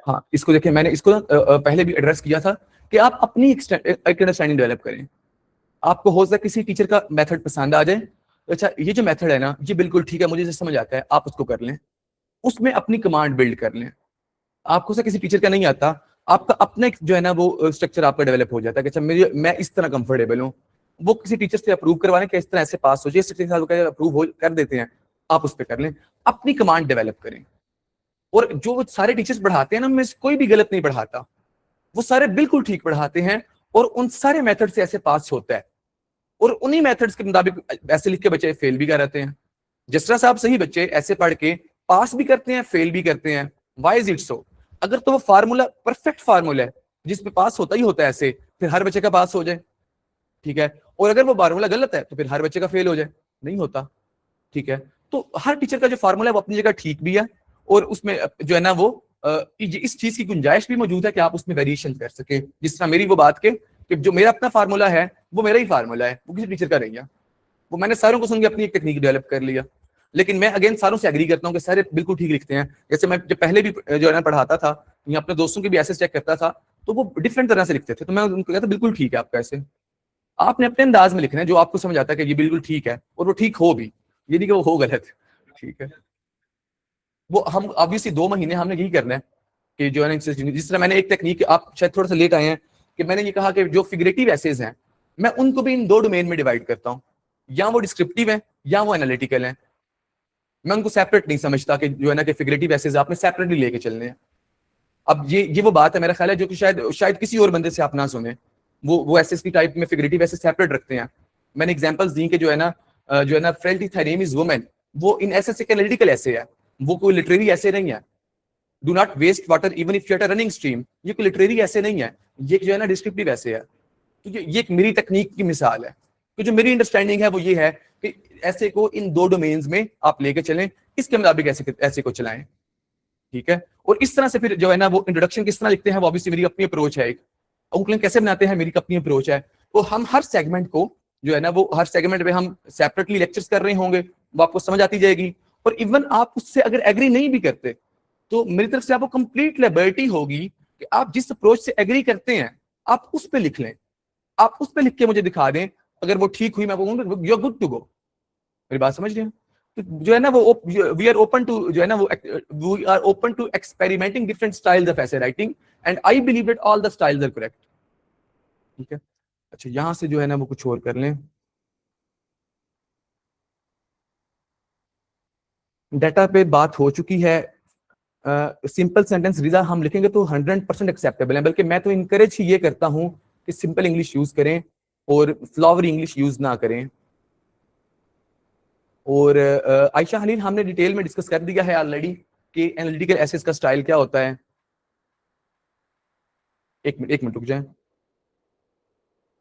हाँ, इसको देखिए, मैंने इसको पहले भी एड्रेस किया था कि आप अपनी एक अंडरस्टैंडिंग डेवलप करें। आपको हो सकता है किसी टीचर का मेथड पसंद आ जाए, तो अच्छा ये जो मेथड है ना, ये बिल्कुल ठीक है, मुझे जो समझ आता है, आप उसको कर लें, उसमें अपनी कमांड बिल्ड कर लें। आपको से किसी टीचर का नहीं आता, आपका अपना जो है ना वो स्ट्रक्चर आपका डेवलप हो जाता है कि अच्छा मैं इस तरह कंफर्टेबल हूँ। वो किसी टीचर से अप्रूव करवाने के इस तरह ऐसे पास हो जाए, अप्रूव कर देते हैं, आप उस पर कर लें, अपनी कमांड डेवलप करें। और जो सारे टीचर्स पढ़ाते हैं ना, उनमें कोई भी गलत नहीं पढ़ाता, वो सारे बिल्कुल ठीक पढ़ाते हैं, और उन सारे मेथड से ऐसे पास होता है। और उन्हीं मेथड्स के मुताबिक ऐसे लिख के बच्चे फेल भी कराते हैं। जिस तरह से आप सही बच्चे ऐसे पढ़ के पास भी करते हैं, फेल भी करते हैं, व्हाई इज इट सो? अगर तो वो फार्मूला परफेक्ट फार्मूला है जिसमें पास होता ही होता है ऐसे, फिर हर बच्चे का पास हो जाए, ठीक है। और अगर वो फार्मूला गलत है तो फिर हर बच्चे का फेल हो जाए, नहीं होता, ठीक है। तो हर टीचर का जो फार्मूला है वो अपनी जगह ठीक भी है, और उसमें जो है ना वो इस चीज की गुंजाइश भी मौजूद है कि आप उसमें वेरिएशन कर सके। जिस तरह मेरी वो बात के कि जो मेरा अपना फार्मूला है वो मेरा ही फार्मूला है, वो किसी टीचर का नहीं है। वो मैंने सारों को सुन के अपनी एक टेक्निक डेवलप कर लिया, लेकिन मैं अगेन सारों से एग्री करता हूँ कि सारे बिल्कुल ठीक लिखते हैं। जैसे मैं जब पहले भी जो है ना पढ़ाता था या अपने दोस्तों के भी ऐसे चेक करता था तो वो डिफरेंट तरह से लिखते थे, तो मैं उनको कहता बिल्कुल ठीक है आपका ऐसे। आपने अपने अंदाज में लिखना है जो आपको समझ आता है कि ये बिल्कुल ठीक है, और वो ठीक हो भी, ये नहीं कि वो हो गलत, ठीक है। वो हम ऑब्वियसली 2 महीने हमने यही करना है कि जो है ना, जिस तरह मैंने एक टेक्निक, आप शायद थोड़ा सा लेट आए हैं, कि मैंने ये कहा कि जो फिगरेटिव एसेज हैं मैं उनको भी इन 2 डोमेन में डिवाइड करता हूँ, या वो डिस्क्रिप्टिव है या वो एनालिटिकल है। मैं उनको सेपरेट नहीं समझता कि जो है ना कि फिगरेटिव एसेज आपने सेपरेटली लेके चलने हैं। अब ये वो बात है मेरा ख्याल है जो कि शायद किसी और बंदे से आप ना सुने, वो एसेज की टाइप में फिगरेटिव एसेज सेपरेट रखते हैं। मैंने एग्जांपल्स दी कि जो है ना फ्रेंडली थेरेम इज वुमेन, वो इन एसेज एक एनालिटिकल ऐसे है, वो कोई लिटरेरी ऐसे नहीं है। Do not waste water even if you are running stream, ये कोई लिटरेरी ऐसे नहीं है, ये जो है ना डिस्क्रिप्टिव ऐसे है। तो ये एक मेरी तकनीक की मिसाल है। तो जो मेरी अंडरस्टैंडिंग है वो ये है कि ऐसे को इन 2 डोमेन्स में आप लेके चलें, इसके मुताबिक ऐसे को चलाएं, ठीक है। और इस तरह से फिर जो है ना वो इंट्रोडक्शन किस तरह लिखते हैं वो ऑब्वियसली मेरी अपनी अप्रोच है, एक आउटलाइन कैसे बनाते हैं मेरी अपनी अप्रोच है। तो हम हर सेगमेंट को जो है ना वो हर सेगमेंट में हम सेपरेटली लेक्चर्स कर रहे होंगे, वो आपको समझ आती जाएगी। और इवन आप उससे अगर एग्री नहीं भी करते तो मेरी तरफ से आपको कंप्लीट लिबर्टी होगी कि आप जिस अप्रोच से एग्री करते हैं आप उस पर लिख लें, आप उस पर लिख के मुझे दिखा दें, अगर वो ठीक हुई मैं कहूँगा you are good to go. मेरी बात समझ रहे हैं? तो जो है ना वो वी आर ओपन टू जो है ना वो we are open to experimenting different styles of ऐसे writing, and I believe that all the styles are correct, ठीक है। अच्छा, यहां से जो है ना वो कुछ और कर लें। डाटा पे बात हो चुकी है। सिंपल सेंटेंस रिजा हम लिखेंगे तो 100% एक्सेप्टेबल है, बल्कि मैं तो इनकरेज ही ये करता हूं कि सिंपल इंग्लिश यूज करें और फ्लावरी इंग्लिश यूज ना करें। और आयशा हलील हमने डिटेल में डिस्कस कर दिया है ऑलरेडी कि एनालिटिकल एसेस का स्टाइल क्या होता है। एक मिनट रुक जाए।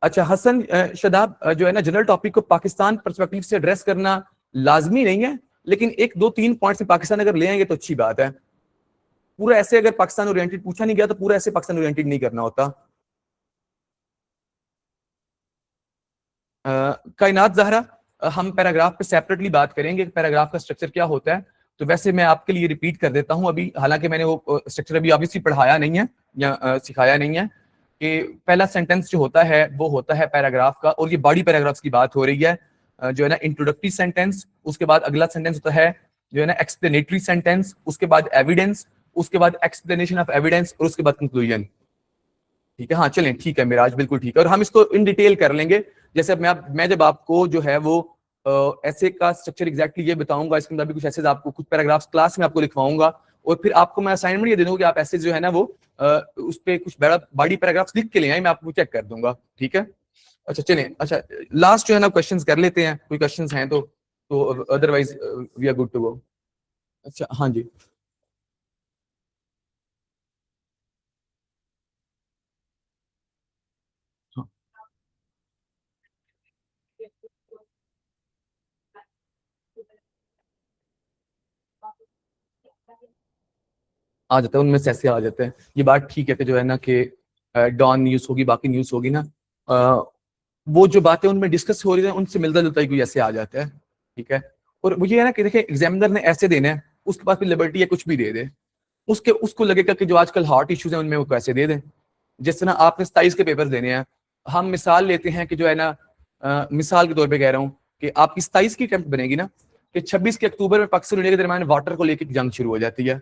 अच्छा, हसन शदाब जो है ना जनरल टॉपिक को पाकिस्तान पर्सपेक्टिव से एड्रेस करना लाजमी नहीं है, लेकिन 1 2 3 पॉइंट्स में पाकिस्तान अगर ले आएंगे तो अच्छी बात है। पूरा ऐसे अगर पाकिस्तान ओरिएंटेड पूछा नहीं गया तो पूरा ऐसे पाकिस्तान ओरिएंटेड नहीं करना होता। कायनात ज़हरा, हम पैराग्राफ पे सेपरेटली बात करेंगे पैराग्राफ का स्ट्रक्चर क्या होता है। तो वैसे मैं आपके लिए रिपीट कर देता हूं अभी, हालांकि मैंने वो स्ट्रक्चर अभी ऑब्वियसली पढ़ाया नहीं है या सिखाया नहीं है। कि पहला सेंटेंस जो होता है वो होता है पैराग्राफ का, और ये बॉडी पैराग्राफ्स की बात हो रही है। जो है ना इंट्रोडक्टरी सेंटेंस, उसके बाद अगला सेंटेंस होता है जो है ना एक्सप्लेनेटरी सेंटेंस, उसके बाद एविडेंस, उसके बाद एक्सप्लेनेशन ऑफ एविडेंस, और उसके बाद कंक्लूजन, ठीक है। हाँ चलें, ठीक है मेराज, बिल्कुल ठीक है। और हम इसको इन डिटेल कर लेंगे। जैसे मैं जब आपको जो है वो ऐसे का स्ट्रक्चर एग्जैक्टली ये बताऊंगा, इसके अंदर भी कुछ ऐसे आपको कुछ पैराग्राफ्स क्लास में आपको लिखवाऊंगा, और फिर आपको मैं असाइनमेंट ये दे दूंगा कि आप ऐसे जो है ना वो उस पर कुछ बड़ा बॉडी पैराग्राफ्स लिख के ले आए, मैं आपको चेक कर दूंगा, ठीक है। अच्छा चलें, अच्छा लास्ट जो है ना क्वेश्चंस कर लेते हैं, कोई क्वेश्चंस हैं तो otherwise we are good to go. अच्छा हाँ जी, हाँ आ जाता है, उनमें से ऐसे आ जाते हैं। ये बात ठीक है कि जो है ना कि डॉन न्यूज होगी, बाकी न्यूज होगी ना, वो जो बातें उनमें डिस्कस हो रही है उनसे मिलता जुलता ही कोई ऐसे आ जाता है, ठीक है। और मुझे है ना कि देखिए एग्जामिनर ने ऐसे देना है, उसके पास फिर लिबर्टी है कुछ भी दे दे, उसको लगेगा कि जो आजकल हॉट इश्यूज हैं उनमें वो कैसे दे दें। जिस तरह आपने 27 के पेपर देने हैं, हम मिसाल लेते हैं कि जो है ना मिसाल के तौर पे कह रहा हूँ कि आपकी 27 की अटेम्प्ट बनेगी ना कि 26 के अक्टूबर में पाकिस्तान इंडिया के दरमियान वाटर को लेकर जंग शुरू हो जाती है,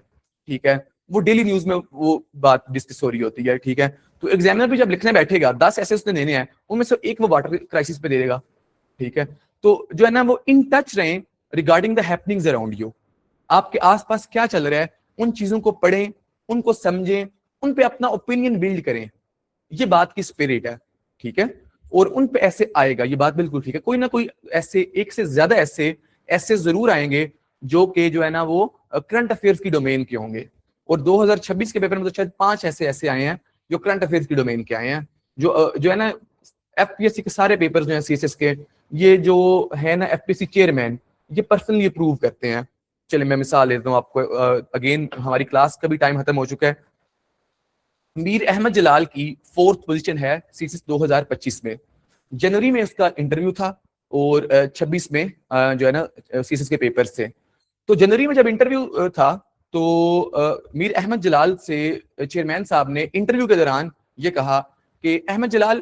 ठीक है। वो डेली न्यूज में वो बात डिस्कस हो रही होती है, ठीक है। तो एग्जामिनर भी जब लिखने बैठेगा 10 ऐसे उसने देने हैं, उनमें से एक वो वाटर क्राइसिस पे दे देगा, ठीक है। तो जो है ना वो इन टच रहें regarding the happenings around you, आपके आसपास क्या चल रहा है उन चीजों को पढ़ें, उनको समझें, उन पे अपना ओपिनियन बिल्ड करें, ये बात की स्पिरिट है, ठीक है। और उन पे ऐसे आएगा, ये बात बिल्कुल ठीक है। कोई ना कोई ऐसे एक से ज्यादा ऐसे जरूर आएंगे जो कि जो है ना वो करंट अफेयर्स की डोमेन के होंगे। और 2026 के पेपर में तो शायद 5 ऐसे आए हैं जो करंट अफेयर्स की डोमेन के आए हैं। जो है ना एफपीएससी के सारे पेपर जो है सीएसएस के, ये जो है ना एफपीएससी चेयरमैन ये पर्सनली अप्रूव करते हैं। चलिए मैं मिसाल लेता हूँ आपको, अगेन हमारी क्लास का भी टाइम खत्म हो चुका है। मीर अहमद जलाल की 4th पोजीशन है सीसीएस 2025 में। जनवरी में उसका इंटरव्यू था और 26 में जो है ना सीसीएस के पेपर्स थे। तो जनवरी में जब इंटरव्यू था तो मीर अहमद जलाल से चेयरमैन साहब ने इंटरव्यू के दौरान ये कहा कि Ahmad Jalal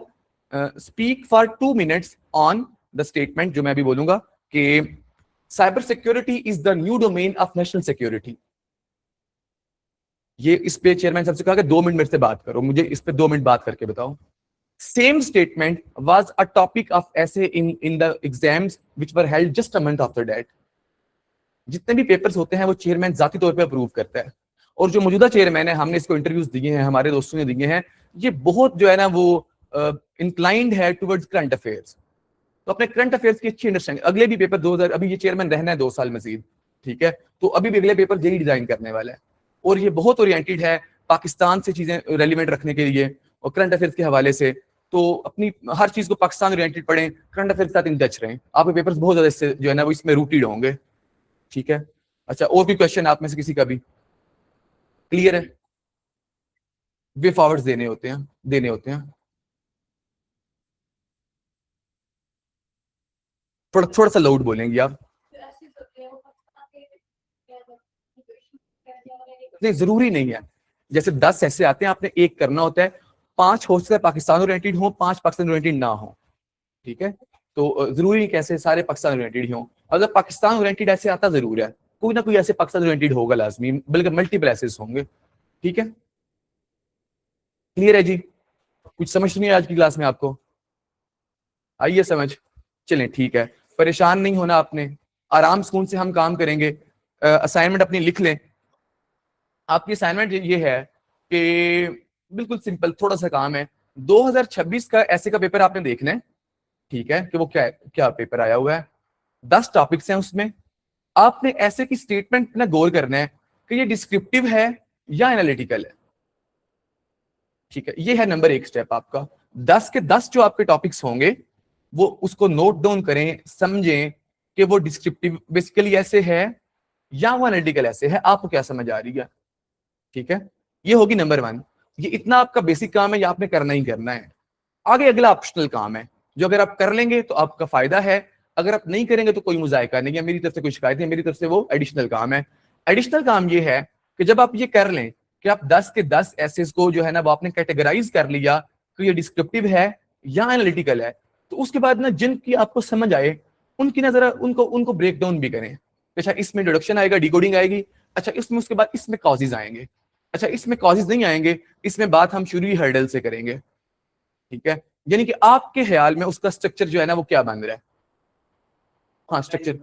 speak for 2 minutes on the statement, जो मैं अभी बोलूंगा कि cyber security is the new domain of national security. ये इस पे चेयरमैन साहब से कहा कि 2 मिनट मेरे से बात करो, मुझे इस पे 2 मिनट बात करके बताओ। Same statement was a topic of ऐसे in the exams which were held just a month after that. जितने भी पेपर्स होते हैं वो चेयरमैन जाती तौर पे अप्रूव करता है, और जो मौजूदा चेयरमैन है, हमने इसको इंटरव्यूज दिए हैं, हमारे दोस्तों ने दिए हैं, ये बहुत जो है ना वो इंक्लाइंड है टुवर्ड्स करंट अफेयर्स। तो अपने करंट अफेयर्स की अच्छी अंडरस्टैंडिंग, अगले भी पेपर 2000, अभी ये चेयरमैन रहना है 2 साल मजीद, ठीक है, तो अभी भी अगले पेपर यही डिजाइन करने वाला है, और ये बहुत ओरिएंटेड है पाकिस्तान से चीजें रेलिवेंट रखने के लिए और करंट अफेयर्स के हवाले से। तो अपनी हर चीज को पाकिस्तान ओरिएंटेड पढ़ें, करंट अफेयर्स के साथ इन टच रहें, आपके पेपर्स बहुत ज्यादा इससे जो है ना वो इसमें रूटेड होंगे, ठीक है। अच्छा, और कोई क्वेश्चन आप में से किसी का भी क्लियर है? वे फॉरवर्ड्स देने होते हैं। थोड़ा थोड़ा सा लाउड बोलेंगे आप। तो ऐसे होते हैं वो पाकिस्तान के नहीं, जरूरी नहीं है, जैसे 10 ऐसे आते हैं, आपने एक करना होता है, 5 हो सकता है पाकिस्तान ओरिएंटेड हो, 5 पाकिस्तान ओरिएंटेड ना हो, ठीक है। तो जरूरी नहीं कैसे सारे पाकिस्तान ओरिएंटेड ही हो, अगर पाकिस्तान ओरिएंटेड ऐसे आता जरूर है, कोई ना कोई ऐसे पाकिस्तान ओरिएंटेड होगा लाजमी, बल्कि मल्टीपल ऐसे होंगे, ठीक है। क्लियर है जी? कुछ समझ नहीं है आज की क्लास में आपको? आइए समझ, चलें ठीक है, परेशान नहीं होना आपने, आराम सुकून से हम काम करेंगे। असाइनमेंट अपनी लिख लें। आपकी असाइनमेंट ये है कि बिल्कुल सिंपल थोड़ा सा काम है, 2026 का ऐसे का पेपर आपने देखना है, ठीक है, कि वो क्या क्या पेपर आया हुआ है, 10 टॉपिक्स हैं उसमें, आपने ऐसे की स्टेटमेंट ना गौर करना है कि ये डिस्क्रिप्टिव है या एनालिटिकल है, ठीक है। ये है नंबर 1 स्टेप आपका। 10 के 10 जो आपके टॉपिक्स होंगे वो उसको नोट डाउन करें, समझें कि वो डिस्क्रिप्टिव बेसिकली ऐसे है या वो एनालिटिकल ऐसे है, आपको क्या समझ आ रही है, ठीक है। ये होगी नंबर 1। ये इतना आपका बेसिक काम है, ये आपने करना ही करना है। आगे अगला ऑप्शनल काम है, जो अगर आप कर लेंगे तो आपका फायदा है, अगर आप नहीं करेंगे तो कोई मुजायका नहीं है, मेरी तरफ से कोई शिकायत नहीं, मेरी तरफ से वो एडिशनल काम है। एडिशनल काम ये है कि जब आप ये कर लें कि आप 10 के 10 एसेस को जो है ना वो आपने कैटेगराइज कर लिया कि ये डिस्क्रिप्टिव है या एनालिटिकल है, तो उसके बाद ना जिनकी आपको समझ आए उनकी ना जरा उनको उनको ब्रेक डाउन भी करें। अच्छा, इसमें इंट्रोडक्शन आएगा, डिकोडिंग आएगी, अच्छा इसमें उसके बाद इसमें कॉजेज आएंगे, अच्छा इसमें कॉजेज नहीं आएंगे, इसमें बात हम शुरू ही हर्डल से करेंगे, ठीक है। यानी कि आपके ख्याल में उसका स्ट्रक्चर जो है ना वो क्या बन रहा है? हाँ, structure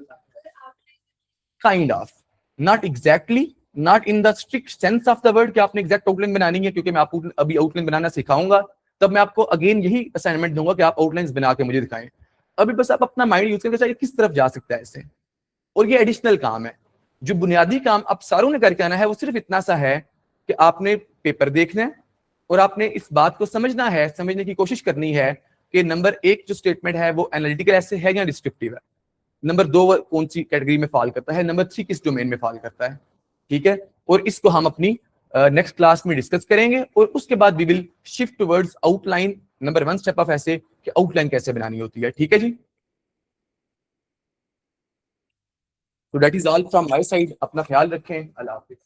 kind of, not exactly, not in the strict sense of the word कि आपने एग्जैक्ट आउटलाइन बनानी है, क्योंकि मैं आपको अभी आउटलाइन बनाना सिखाऊंगा, तब मैं आपको अगेन यही असाइनमेंट दूंगा कि आप आउटलाइंस बना के मुझे दिखाएं। अभी बस आप अपना माइंड यूज करके चाहिए किस तरफ जा सकता है इससे, और ये एडिशनल काम है। जो बुनियादी काम अब सारों ने करके आना है वो सिर्फ इतना सा है कि आपने पेपर देखना है और आपने इस बात को समझना है, समझने की कोशिश करनी है कि नंबर 1 जो स्टेटमेंट है वो एनालिटिकल ऐसे है या डिस्क्रिप्टिव है, नंबर 2 कौन सी कैटेगरी में फॉल करता है, नंबर 3 किस डोमेन में फॉल करता है, ठीक है। और इसको हम अपनी नेक्स्ट क्लास में डिस्कस करेंगे, और उसके बाद we will shift towards outline, number 1 step of essay कि आउटलाइन कैसे बनानी होती है, ठीक है जी। तो that is all from my side, अपना ख्याल रखें, अल्लाह हाफिज।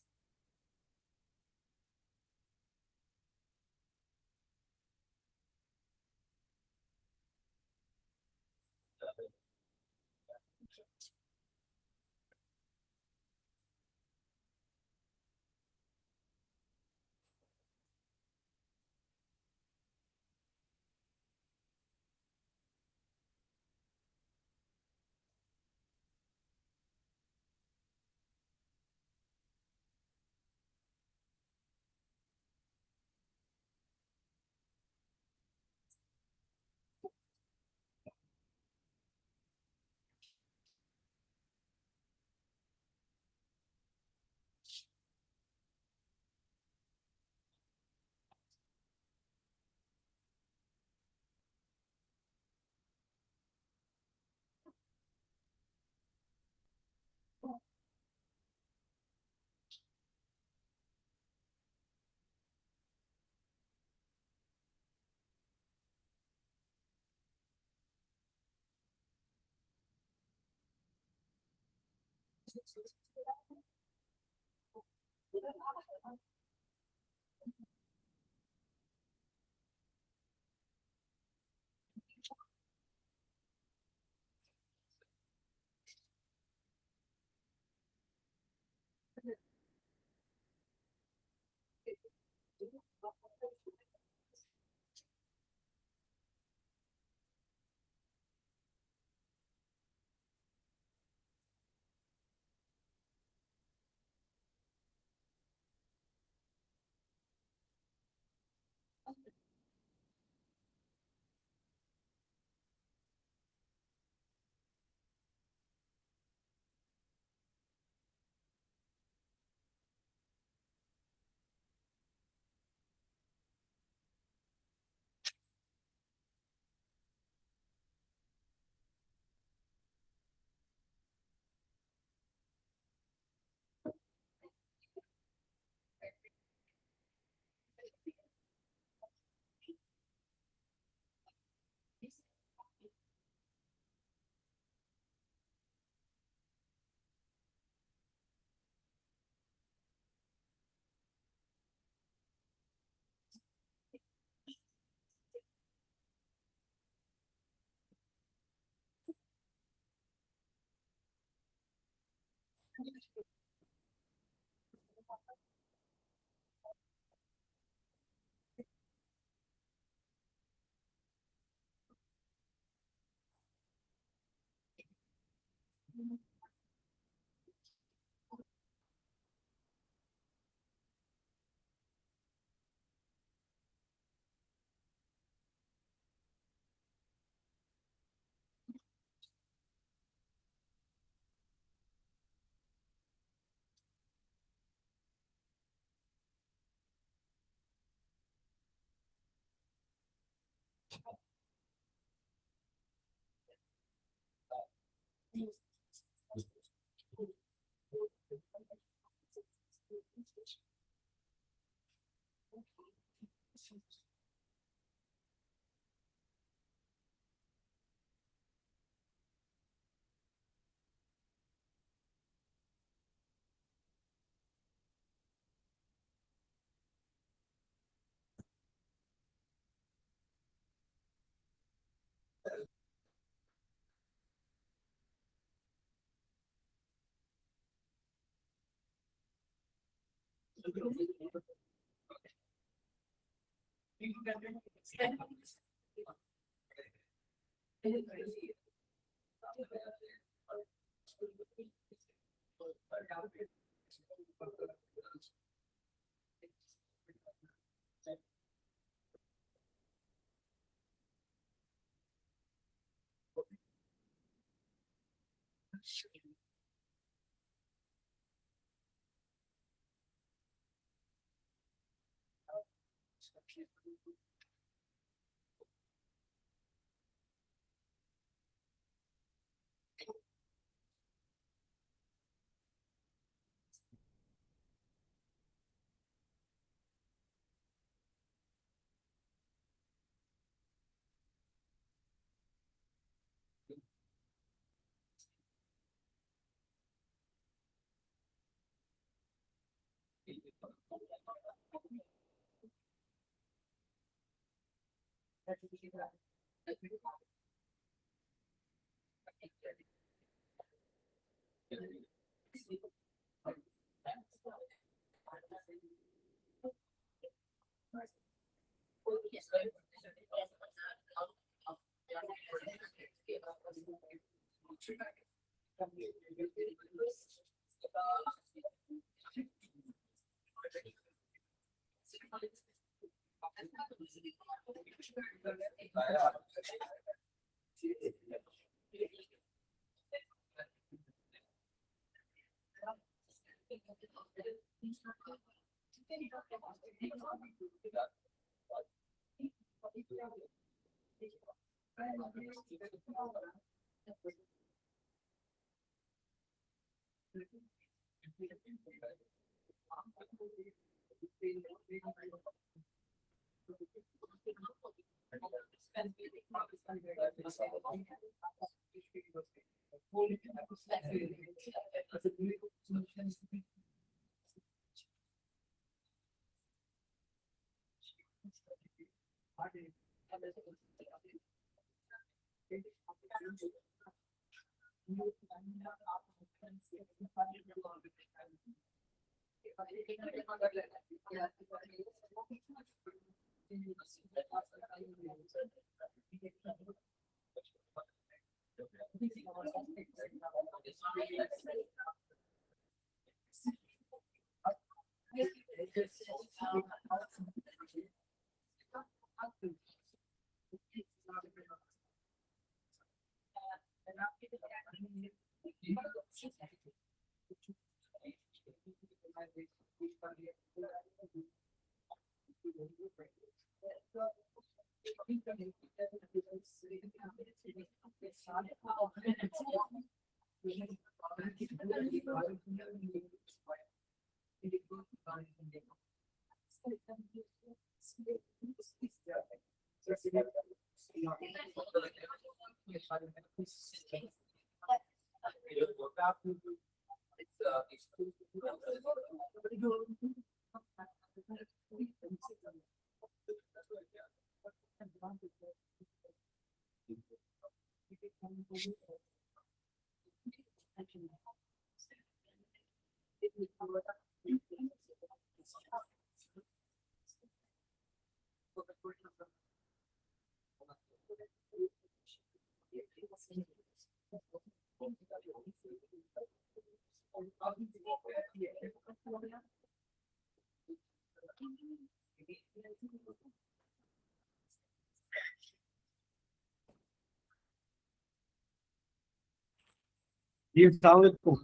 जी अस्सलाम वालेकुम।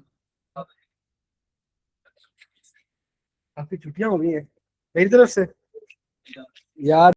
आपकी छुट्टियां हो गई हैं मेरी तरफ से यार।